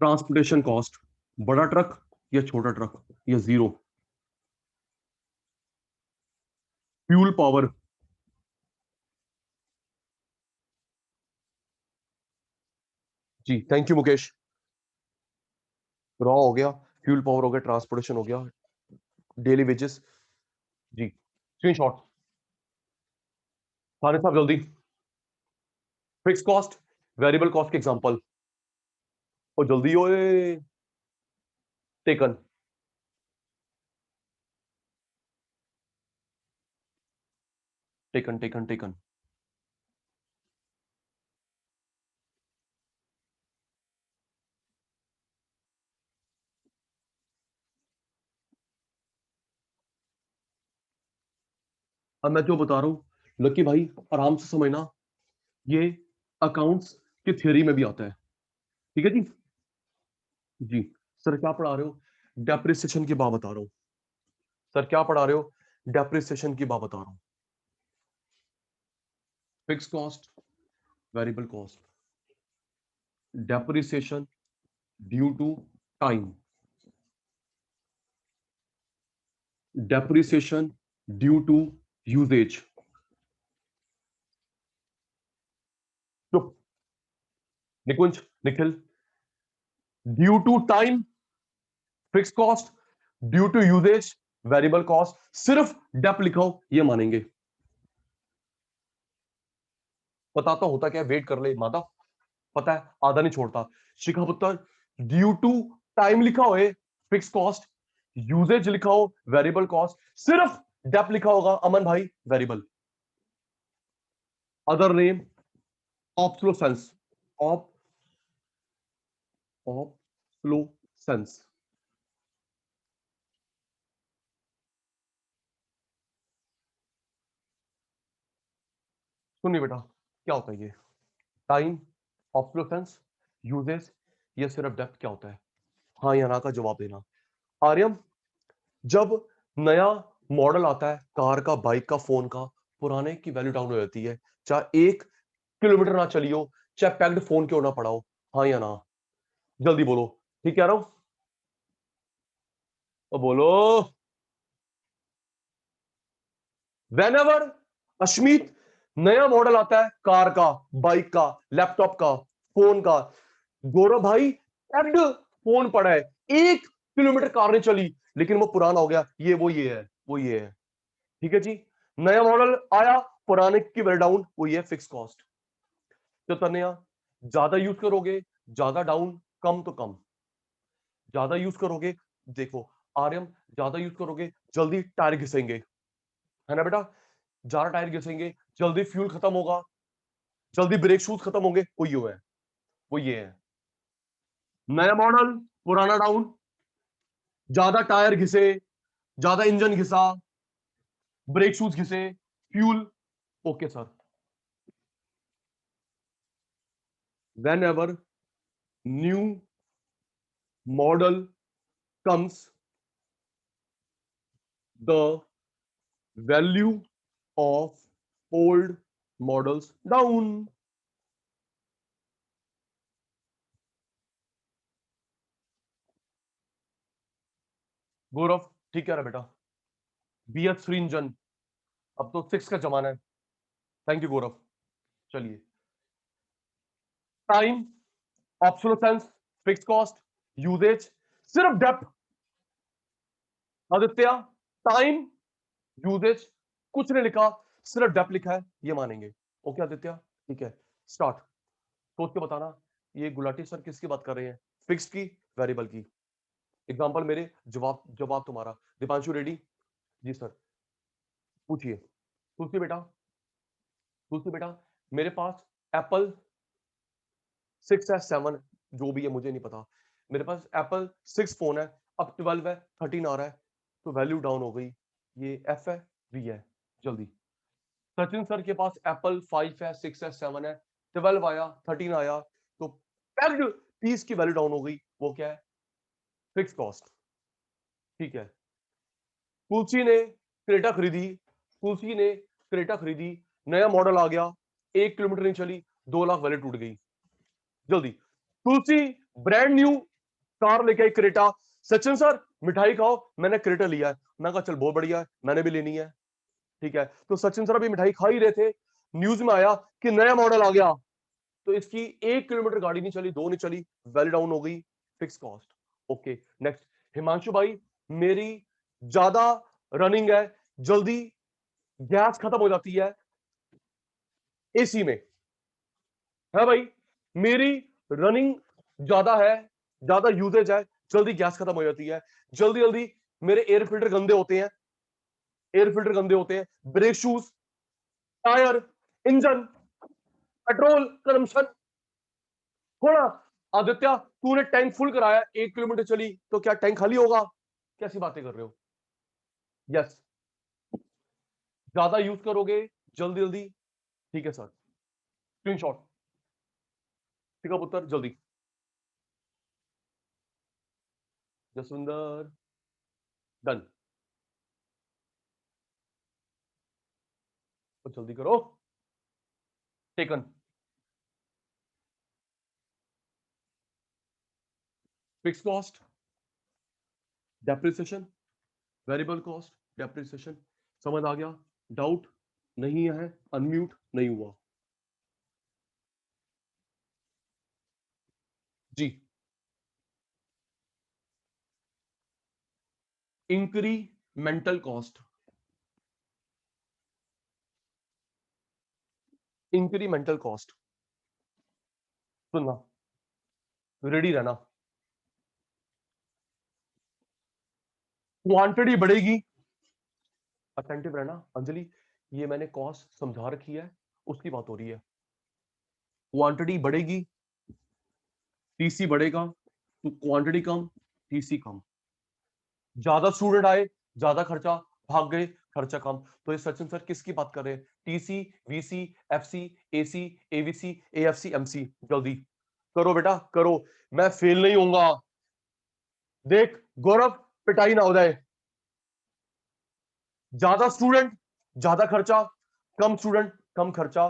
ट्रांसपोर्टेशन कॉस्ट, बड़ा ट्रक या छोटा ट्रक या जीरो, फ्यूल पावर, जी थैंक यू मुकेश, रॉ हो गया, फ्यूल पावर हो गया, ट्रांसपोर्टेशन हो गया, डेली वेजेस, जी स्क्रीनशॉट सारे साहब जल्दी, फिक्स कॉस्ट, वेरिएबल कॉस्ट के एग्जांपल, और जल्दी ओए, टेकन, टेकन टेकन टेकन, अब मैं जो बता रहा हूं लकी भाई आराम से समझना, ये अकाउंट्स की थ्योरी में भी आता है, ठीक है जी। जी सर क्या पढ़ा रहे हो, डेप्रिसिएशन की बात बता रहा हूं, सर क्या पढ़ा रहे हो, डेप्रिसिएशन की बात बता रहा हूं, fix cost, variable cost, depreciation due to time, depreciation due to usage, चुप Nikunj Nikhil, due to time, fix cost, due to usage, variable cost, सिर्फ डेप लिखाओ ये मानेंगे, बताता होता क्या, वेट कर ले माता, पता है आधा नहीं छोड़ता, शिखा पुत्र, ड्यू टू टाइम लिखा हो, फिक्स कॉस्ट, यूजेज लिखा हो, वेरिएबल कॉस्ट, सिर्फ डेप लिखा होगा अमन भाई variable, other name obsolescence, obsolescence, सुनिए बेटा क्या होता है ये, टाइम, ऑब्सोलेसेंस, यूजेज, ये सिर्फ डेप्थ क्या होता है, हाँ या ना का जवाब देना। आर्यम जब नया मॉडल आता है कार का, बाइक का, फोन का, पुराने की वैल्यू डाउन हो जाती है, चाहे 1 किलोमीटर ना चली हो, चाहे पैक्ड फोन क्यों ना पड़ा हो, हाँ या ना, जल्दी बोलो, ठीक कह रहा हूं, तो बोलो, वेनेवर अश्मीत नया मॉडल आता है कार का, बाइक का, लैपटॉप का, फोन का, गौरव भाई पैक्ड फोन पड़ा है, 1 किलोमीटर कार नहीं चली, लेकिन वो पुराना हो गया, ये है, वो ये है, ठीक है जी, नया मॉडल आया, पुराने की वैल्यू डाउन, वो ये फिक्स कॉस्ट, तो तन्या ज्यादा यूज करोगे ज्यादा डाउन, कम तो कम, ज्यादा यूज करोगे, देखो आर्यम ज्यादा यूज करोगे जल्दी टायर घिसेंगे, है ना बेटा, ज्यादा टायर घिसेंगे जल्दी फ्यूल खत्म होगा, जल्दी ब्रेक शूज खत्म होंगे, वो ये है, वो ये है, नया मॉडल पुराना डाउन, ज्यादा टायर घिसे, ज्यादा इंजन घिसा, ब्रेक शूज घिसे, fuel, okay sir, whenever new model comes, the value of old models down, गौरव ठीक है बेटा, BS3 इंजन, अब तो 6 का जमाना है, थैंक यू गौरव, चलिए, time, obsolescence, fix cost, usage, सिर्फ डेप्थ, आदित्य टाइम, यूजेज कुछ नहीं लिखा, सिर्फ डेप्थ लिखा है ये मानेंगे। ओके आदित्य, ठीक है, स्टार्ट। सोच के बताना ये गुलाटी सर किसकी बात कर रहे हैं, फिक्स्ड की, वेरिएबल की। एग्जांपल मेरे, जवाब जवाब तुम्हारा। दीपांशु रेडी? जी सर। पूछिए। तुलसी बेटा, तुलसी बेटा, मेरे पास एप्पल 6s 7 जो भी है मुझे नहीं पता, मेरे पास एप्पल 6 फोन है, अब 12 है, 13 आ रहा है, तो वैल्यू डाउन हो गई। ये एफ है, वी है, जल्दी। सचिन सर के पास एप्पल 5 है, 6s 7 है, 12 आया, 13 आया, तो पैक्ड पीस की वैल्यू डाउन हो गई, वो क्या है, फिक्स कॉस्ट। ठीक है, तुलसी ने क्रेटा खरीदी, तुलसी ने क्रेटा खरीदी, नया मॉडल आ गया, 1 किलोमीटर नहीं चली, 2 लाख वैल्यू टूट गई, जल्दी। तुलसी ब्रांड न्यू कार लेके आई, क्रेटा। सचिन सर मिठाई खाओ, मैंने क्रेटा लिया है, मैं कहा चल बहुत बढ़िया है, मैंने भी लेनी है। ठीक है, तो सचिन सर अभी मिठाई खा ही रहे थे, न्यूज में आया कि नया मॉडल आ गया, तो इसकी 1 किलोमीटर गाड़ी नहीं चली, 2 नहीं चली, वैल्यू डाउन हो गई, fix cost. Okay, next. Himanshu भाई, मेरी ज्यादा रनिंग है, जल्दी गैस खत्म हो जाती है एसी में, है भाई, मेरी रनिंग ज्यादा है, ज्यादा यूजेज है, जल्दी गैस खत्म हो जाती है, जल्दी जल्दी मेरे एयर फिल्टर गंदे होते हैं, एयर फिल्टर गंदे होते हैं, brake shoes, tyre, engine, petrol consumption. थोड़ा आदित्य, तूने टैंक फुल कराया, 1 किलोमीटर चली, तो क्या टैंक खाली होगा? कैसी बातें कर रहे हो? यस, ज्यादा यूज करोगे, जल्दी जल्दी। ठीक है सर, स्क्रीनशॉट, ठीक है पुत्र, जल्दी। जसविंदर, डन, तो जल्दी करो। Taken, fix cost, depreciation, variable cost, depreciation, समझ आ गया? डाउट नहीं है? अनम्यूट नहीं हुआ जी। इंक्रीमेंटल कॉस्ट, इंक्रीमेंटल कॉस्ट, सुनना, रेडी रहना। क्वांटिटी बढ़ेगी, अटेंटिव रहना। अंजलि, ये मैंने कॉस्ट समझा रखी है, उसकी बात हो रही है। क्वांटिटी बढ़ेगी, टीसी बढ़ेगा, तो क्वांटिटी कम, टीसी कम। ज्यादा स्टूडेंट आए, ज्यादा खर्चा, भाग गए, खर्चा कम। तो ये सचिन सर किसकी बात कर रहे हैं? TC, VC, FC, AC, AVC, AFC, MC. जल्दी करो बेटा, करो, मैं फेल नहीं होऊंगा। देख गौरव, पिटाई ना हो जाए। ज्यादा स्टूडेंट, ज्यादा खर्चा, कम स्टूडेंट, कम खर्चा।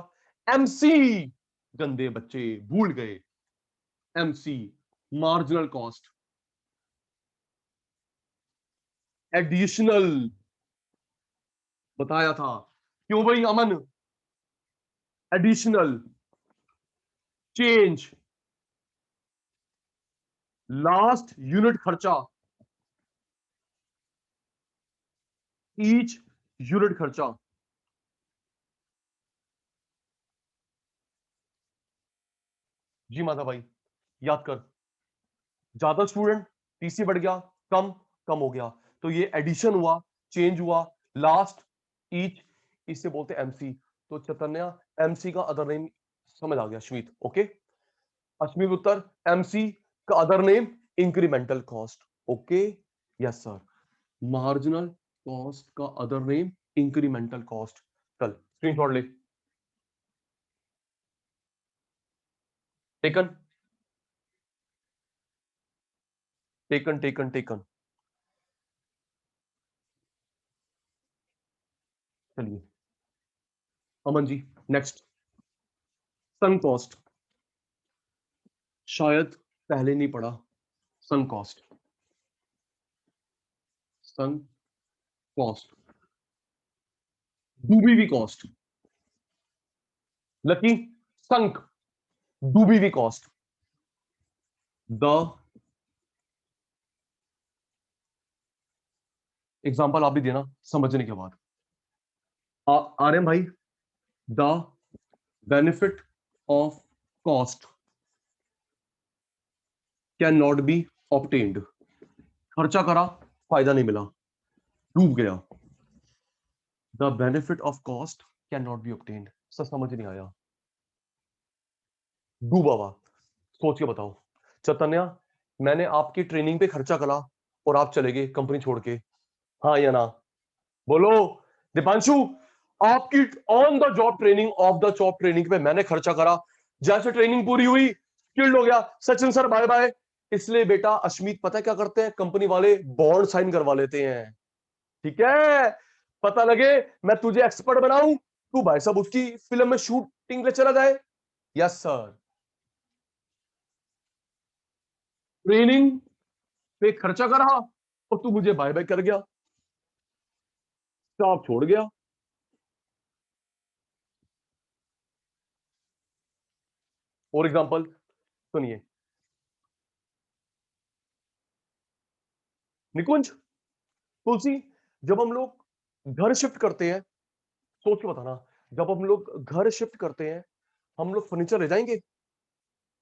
एमसी, गंदे बच्चे भूल गए, एमसी, मार्जिनल कॉस्ट, एडिशनल, बताया था। क्यों भाई अमन? एडिशनल, चेंज, लास्ट यूनिट खर्चा, ईच यूनिट खर्चा। जी माता भाई, याद कर, ज्यादा स्टूडेंट, टीसी बढ़ गया, कम, कम हो गया, तो ये एडिशन हुआ, चेंज हुआ, लास्ट, ईच, इससे बोलते हैं एमसी। तो चैतन्य, एमसी का अदर नेम समझ आ गया? श्वेत, ओके। अश्विनी उत्तर, एमसी का other name incremental cost, okay, yes sir. Marginal cost का अदर नेम इंक्रीमेंटल कॉस्ट। चल स्क्रीनशॉट ले, टेकन, टेकन, टेकन, टेकन। चलिए अमन जी, नेक्स्ट। सन कॉस्ट, शायद पहले नहीं पढ़ा। सन कॉस्ट, सन कॉस्ट, डूबी हुई कॉस्ट, लकी, संक, डूबी हुई कॉस्ट, द, एग्जांपल आप भी देना समझने के बाद। आर्यन भाई, the benefit of cost can not be obtained. खर्चा करा, फायदा नहीं मिला, डूब गया। The benefit of cost can not be obtained, सब समझ नहीं आया, डूबा हुआ। सोच के बताओ। चैतन्य, मैंने आपकी ट्रेनिंग पे खर्चा करा और आप चले गए कंपनी छोड़ के, हाँ या ना? बोलो। दीपांशु, आपकी on the job training, of the job training पे मैंने खर्चा करा, जैसे ट्रेनिंग पूरी हुई स्किल्ड हो गया, सचिन सर बाय बाय। इसलिए बेटा अश्मीत पता है क्या करते हैं, कंपनी वाले बॉन्ड साइन करवा लेते हैं, ठीक है? पता लगे मैं तुझे एक्सपर्ट बनाऊं, तू भाई साहब उसकी फिल्म में शूटिंग ले चला जाए। Yes sir. ट्रेनिंग पे खर्चा करा और तू मुझे बाय बाय कर गया, जॉब छोड़ गया। और एग्जांपल सुनिए, निकुंज, तुलसी, जब हम लोग घर शिफ्ट करते हैं, सोच के बताना, जब हम लोग घर शिफ्ट करते हैं, हम लोग फर्नीचर ले जाएंगे?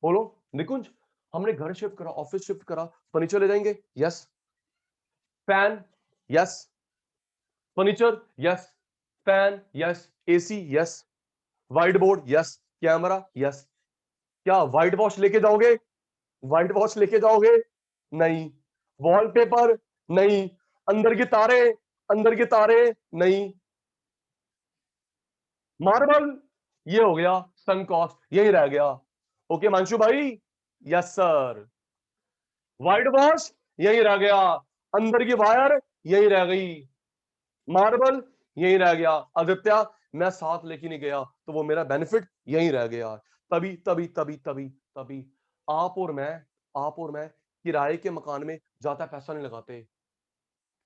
बोलो। निकुंज, हमने घर शिफ्ट करा, ऑफिस शिफ्ट करा, फर्नीचर ले जाएंगे? Yes. Fan? Yes. Furniture? Yes. Fan? Yes. AC? Yes. White board? Yes. Camera? Yes. क्या व्हाइट वॉश लेके जाओगे? व्हाइट वॉश लेके जाओगे? नहीं। वॉलपेपर? नहीं। अंदर की तारे? अंदर की तारे? नहीं। मार्बल? ये हो गया सन कॉस्ट, यही रह गया। ओके मांशु भाई? Yes sir. White wash? यही रह गया। अंदर की वायर? यही रह गई। मार्बल? यही रह गया। आदित्य, मैं साथ लेके नहीं गया तो वो मेरा बेनिफिट यही रह गया। तभी तभी तभी तभी तभी आप और मैं, आप और मैं किराए के मकान में ज्यादा पैसा नहीं लगाते।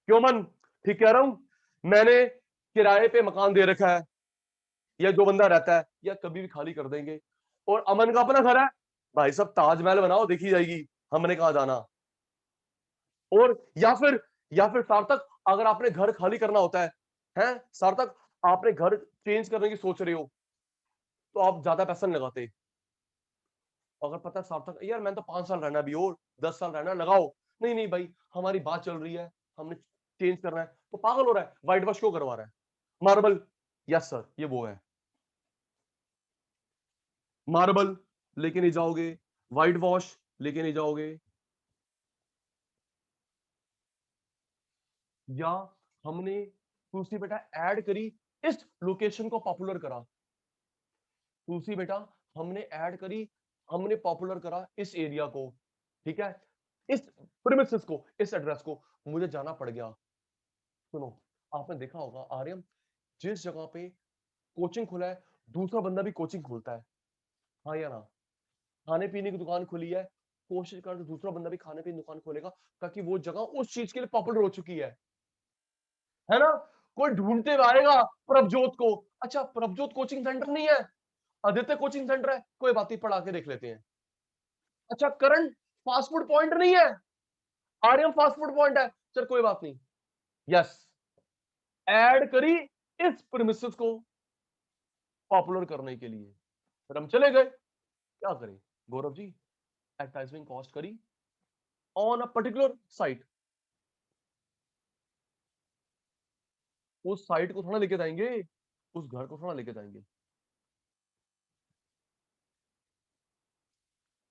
क्यों मन? ठीक कह रहा हूं। मैंने किराए पे मकान दे रखा है, या जो बंदा रहता है, या कभी भी खाली कर देंगे। और अमन का अपना घर है, भाई साहब ताजमहल बनाओ देखी जाएगी, हमने कहा जाना। और या फिर सार्थक, अगर आपने घर खाली करना होता है सार्थक, आपने घर चेंज करने की सोच रहे हो, तो आप ज्यादा पैसा नहीं लगाते। अगर पता है सार्थक यार मैंने तो 5 साल रहना भी और 10 साल रहना, लगाओ। नहीं नहीं भाई, हमारी बात चल रही है, हमने चेंज करना है, तो पागल हो रहा है, व्हाइट वॉश क्यों करवा रहा है? मार्बल? यस सर, ये वो है। मार्बल लेके नहीं जाओगे, व्हाइट वॉश लेके नहीं जाओगे, या हमने तुलसी बेटा ऐड करी, इस लोकेशन को पॉपुलर करा। तुलसी बेटा, हमने ऐड करी, हमने पॉपुलर करा इस एरिया को, ठीक है, इस प्रीमिसेस को, इस एड्रेस को, मुझे जाना पड़ गया। सुनो, आपने देखा होगा आर्यन, जिस जगह पे कोचिंग खुला है, दूसरा बंदा भी कोचिंग खोलता है, हाँ या ना? खाने पीने की दुकान खुली है, कोशिश कर दूसरा बंदा भी खाने पीने की दुकान खोलेगा, ताकि वो जगह उस चीज के लिए पॉपुलर हो चुकी है ना? कोई ढूंढते हुए आएगा प्रभजोत को, अच्छा प्रभजोत कोचिंग सेंटर नहीं है, आदित्य कोचिंग सेंटर है, कोई बात नहीं पढ़ा के देख लेते हैं। अच्छा करण फास्ट फूड पॉइंट नहीं है, आर्यन फास्ट फूड पॉइंट है, चल कोई बात नहीं। यस, ऐड करी इस प्रीमिसेस को पॉपुलर करने के लिए, फिर हम चले गए। क्या करें गौरव जी, एडवर्टाइजमेंट कॉस्ट करी ऑन अ पर्टिकुलर साइट। उस साइट को थोड़ा लेके जाएंगे, उस घर को थोड़ा लेके जाएंगे।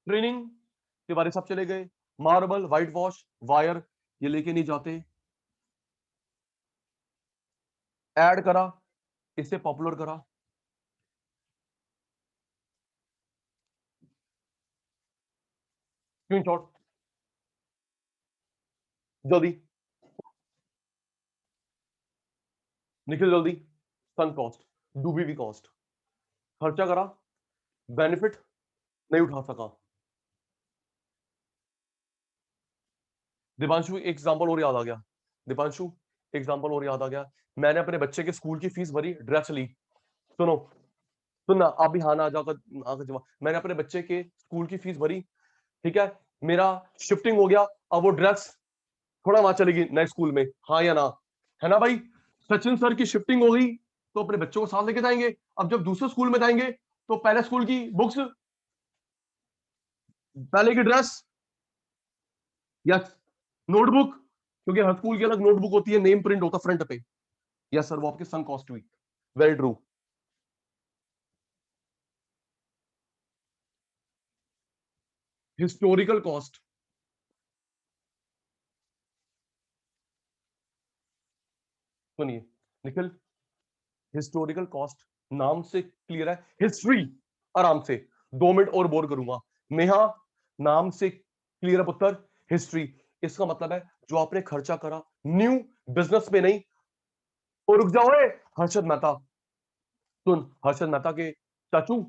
ट्रेनिंग के बारे सब चले गए, मार्बल, व्हाइट वॉश, वायर, ये लेके नहीं जाते। ऐड करा, इसे पॉपुलर करा। स्क्रीनशॉट जल्दी, निखिल जल्दी। सन कॉस्ट, डूबी भी कॉस्ट, खर्चा करा, बेनिफिट नहीं उठा सका। दीपांशु एक एग्जांपल और याद आ गया, दीपांशु एग्जांपल और याद आ गया। मैंने अपने बच्चे के स्कूल की फीस भरी, ड्रेस ली। सुनो, सुनना आप भी, हाँ ना जाकर आकर जवाब। मैंने अपने बच्चे के स्कूल की फीस भरी, ठीक है, मेरा शिफ्टिंग हो गया, अब वो ड्रेस थोड़ा वहां चलेगी नए स्कूल में, हाँ या ना? है ना भाई? सचिन सर की शिफ्टिंग हो गई, तो अपने बच्चों को साथ लेके जाएंगे। अब जब दूसरे स्कूल में जाएंगे तो पहले स्कूल की बुक्स, पहले की ड्रेस या नोटबुक, क्योंकि हर स्कूल की अलग नोटबुक होती है, नेम प्रिंट होता फ्रंट पे। यस सर, वो आपके सन कॉस्ट हुई। Very true. हिस्टोरिकल कॉस्ट, सुनिए निखिल, हिस्टोरिकल कॉस्ट नाम से क्लियर है। हिस्ट्री, आराम से 2 मिनट और बोर करूंगा। नेहा, नाम से क्लियर है पुत्र, हिस्ट्री। इसका मतलब है जो आपने खर्चा करा न्यू बिजनेस में नहीं। और रुक जाओ हर्षद मेहता, सुन हर्षद मेहता के चाचू,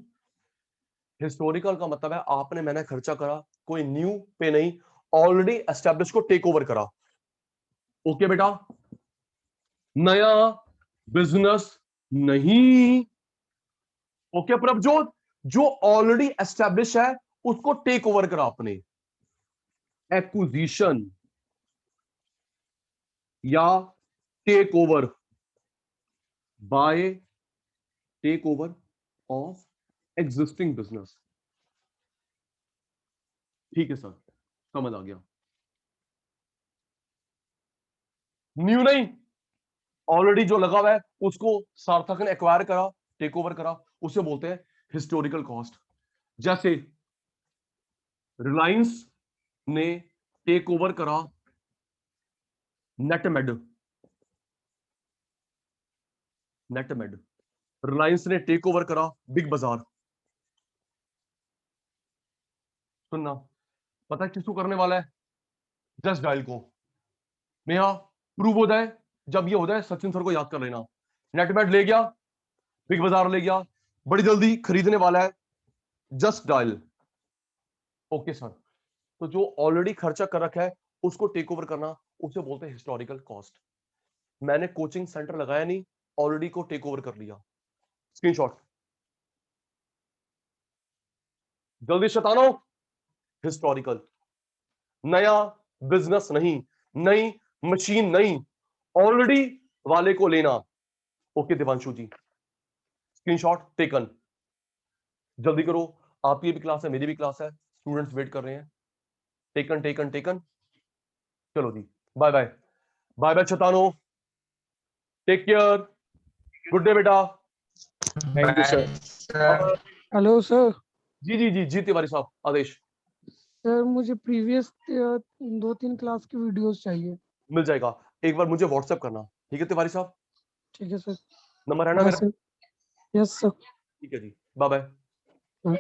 हिस्टोरिकल का मतलब है आपने मैंने खर्चा करा कोई न्यू पे नहीं, ऑलरेडी एस्टेब्लिश को टेक ओवर करा। ओके बेटा, नया बिजनेस नहीं। ओके प्रभजोत, जो ऑलरेडी एस्टेब्लिश है उसको टेक ओवर करा आपने। एक्विजिशन या take over, by take over of existing business. ठीक है सर, समझ आ गया। न्यू नहीं, ऑलरेडी जो लगा हुआ है उसको सार्थक ने एक्वायर करा, टेक ओवर करा, उसे बोलते हैं हिस्टोरिकल कॉस्ट। जैसे रिलायंस ने टेक ओवर करा नेटमेड, नेटमेड। रिलायंस ने टेक ओवर करा बिग बाजार। सुनना, पता है किसको करने वाला है? जस्ट डायल को। नेहा, प्रूव हो जाए, जब ये हो जाए सचिन सर को याद कर लेना। नेटमेड ले गया, बिग बाजार ले गया, बड़ी जल्दी खरीदने वाला है, जस्ट डायल। ओके सर, तो जो ऑलरेडी खर्चा कर रखा है उसको टेक ओवर करना, उसे बोलते हैं हिस्टोरिकल कॉस्ट। मैंने कोचिंग सेंटर लगाया नहीं, ऑलरेडी को टेक ओवर कर लिया। स्क्रीनशॉट जल्दी शतानो। हिस्टोरिकल, नया बिजनेस नहीं, नई मशीन नहीं, ऑलरेडी वाले को लेना। ओके दिवांशु जी, स्क्रीनशॉट टेकन। जल्दी करो, आपकी भी क्लास है, मेरी भी क्लास है, स्टूडेंट्स वेट कर रहे हैं। Taken taken taken. चलो जी, बाय बाय, बाय बाय शतानो, टेक केयर, गुड डे बेटा। Thank you sir. Hello sir. जी जी जी जी तिवारी साहब, आदेश। सर मुझे प्रीवियस 2-3 क्लास की वीडियोस चाहिए। मिल जाएगा, एक बार मुझे व्हाट्सएप करना, ठीक है तिवारी साहब? ठीक है सर। नंबर है ना हाँ मेरा? Sir, yes sir. ठीक है जी, बाय बाय।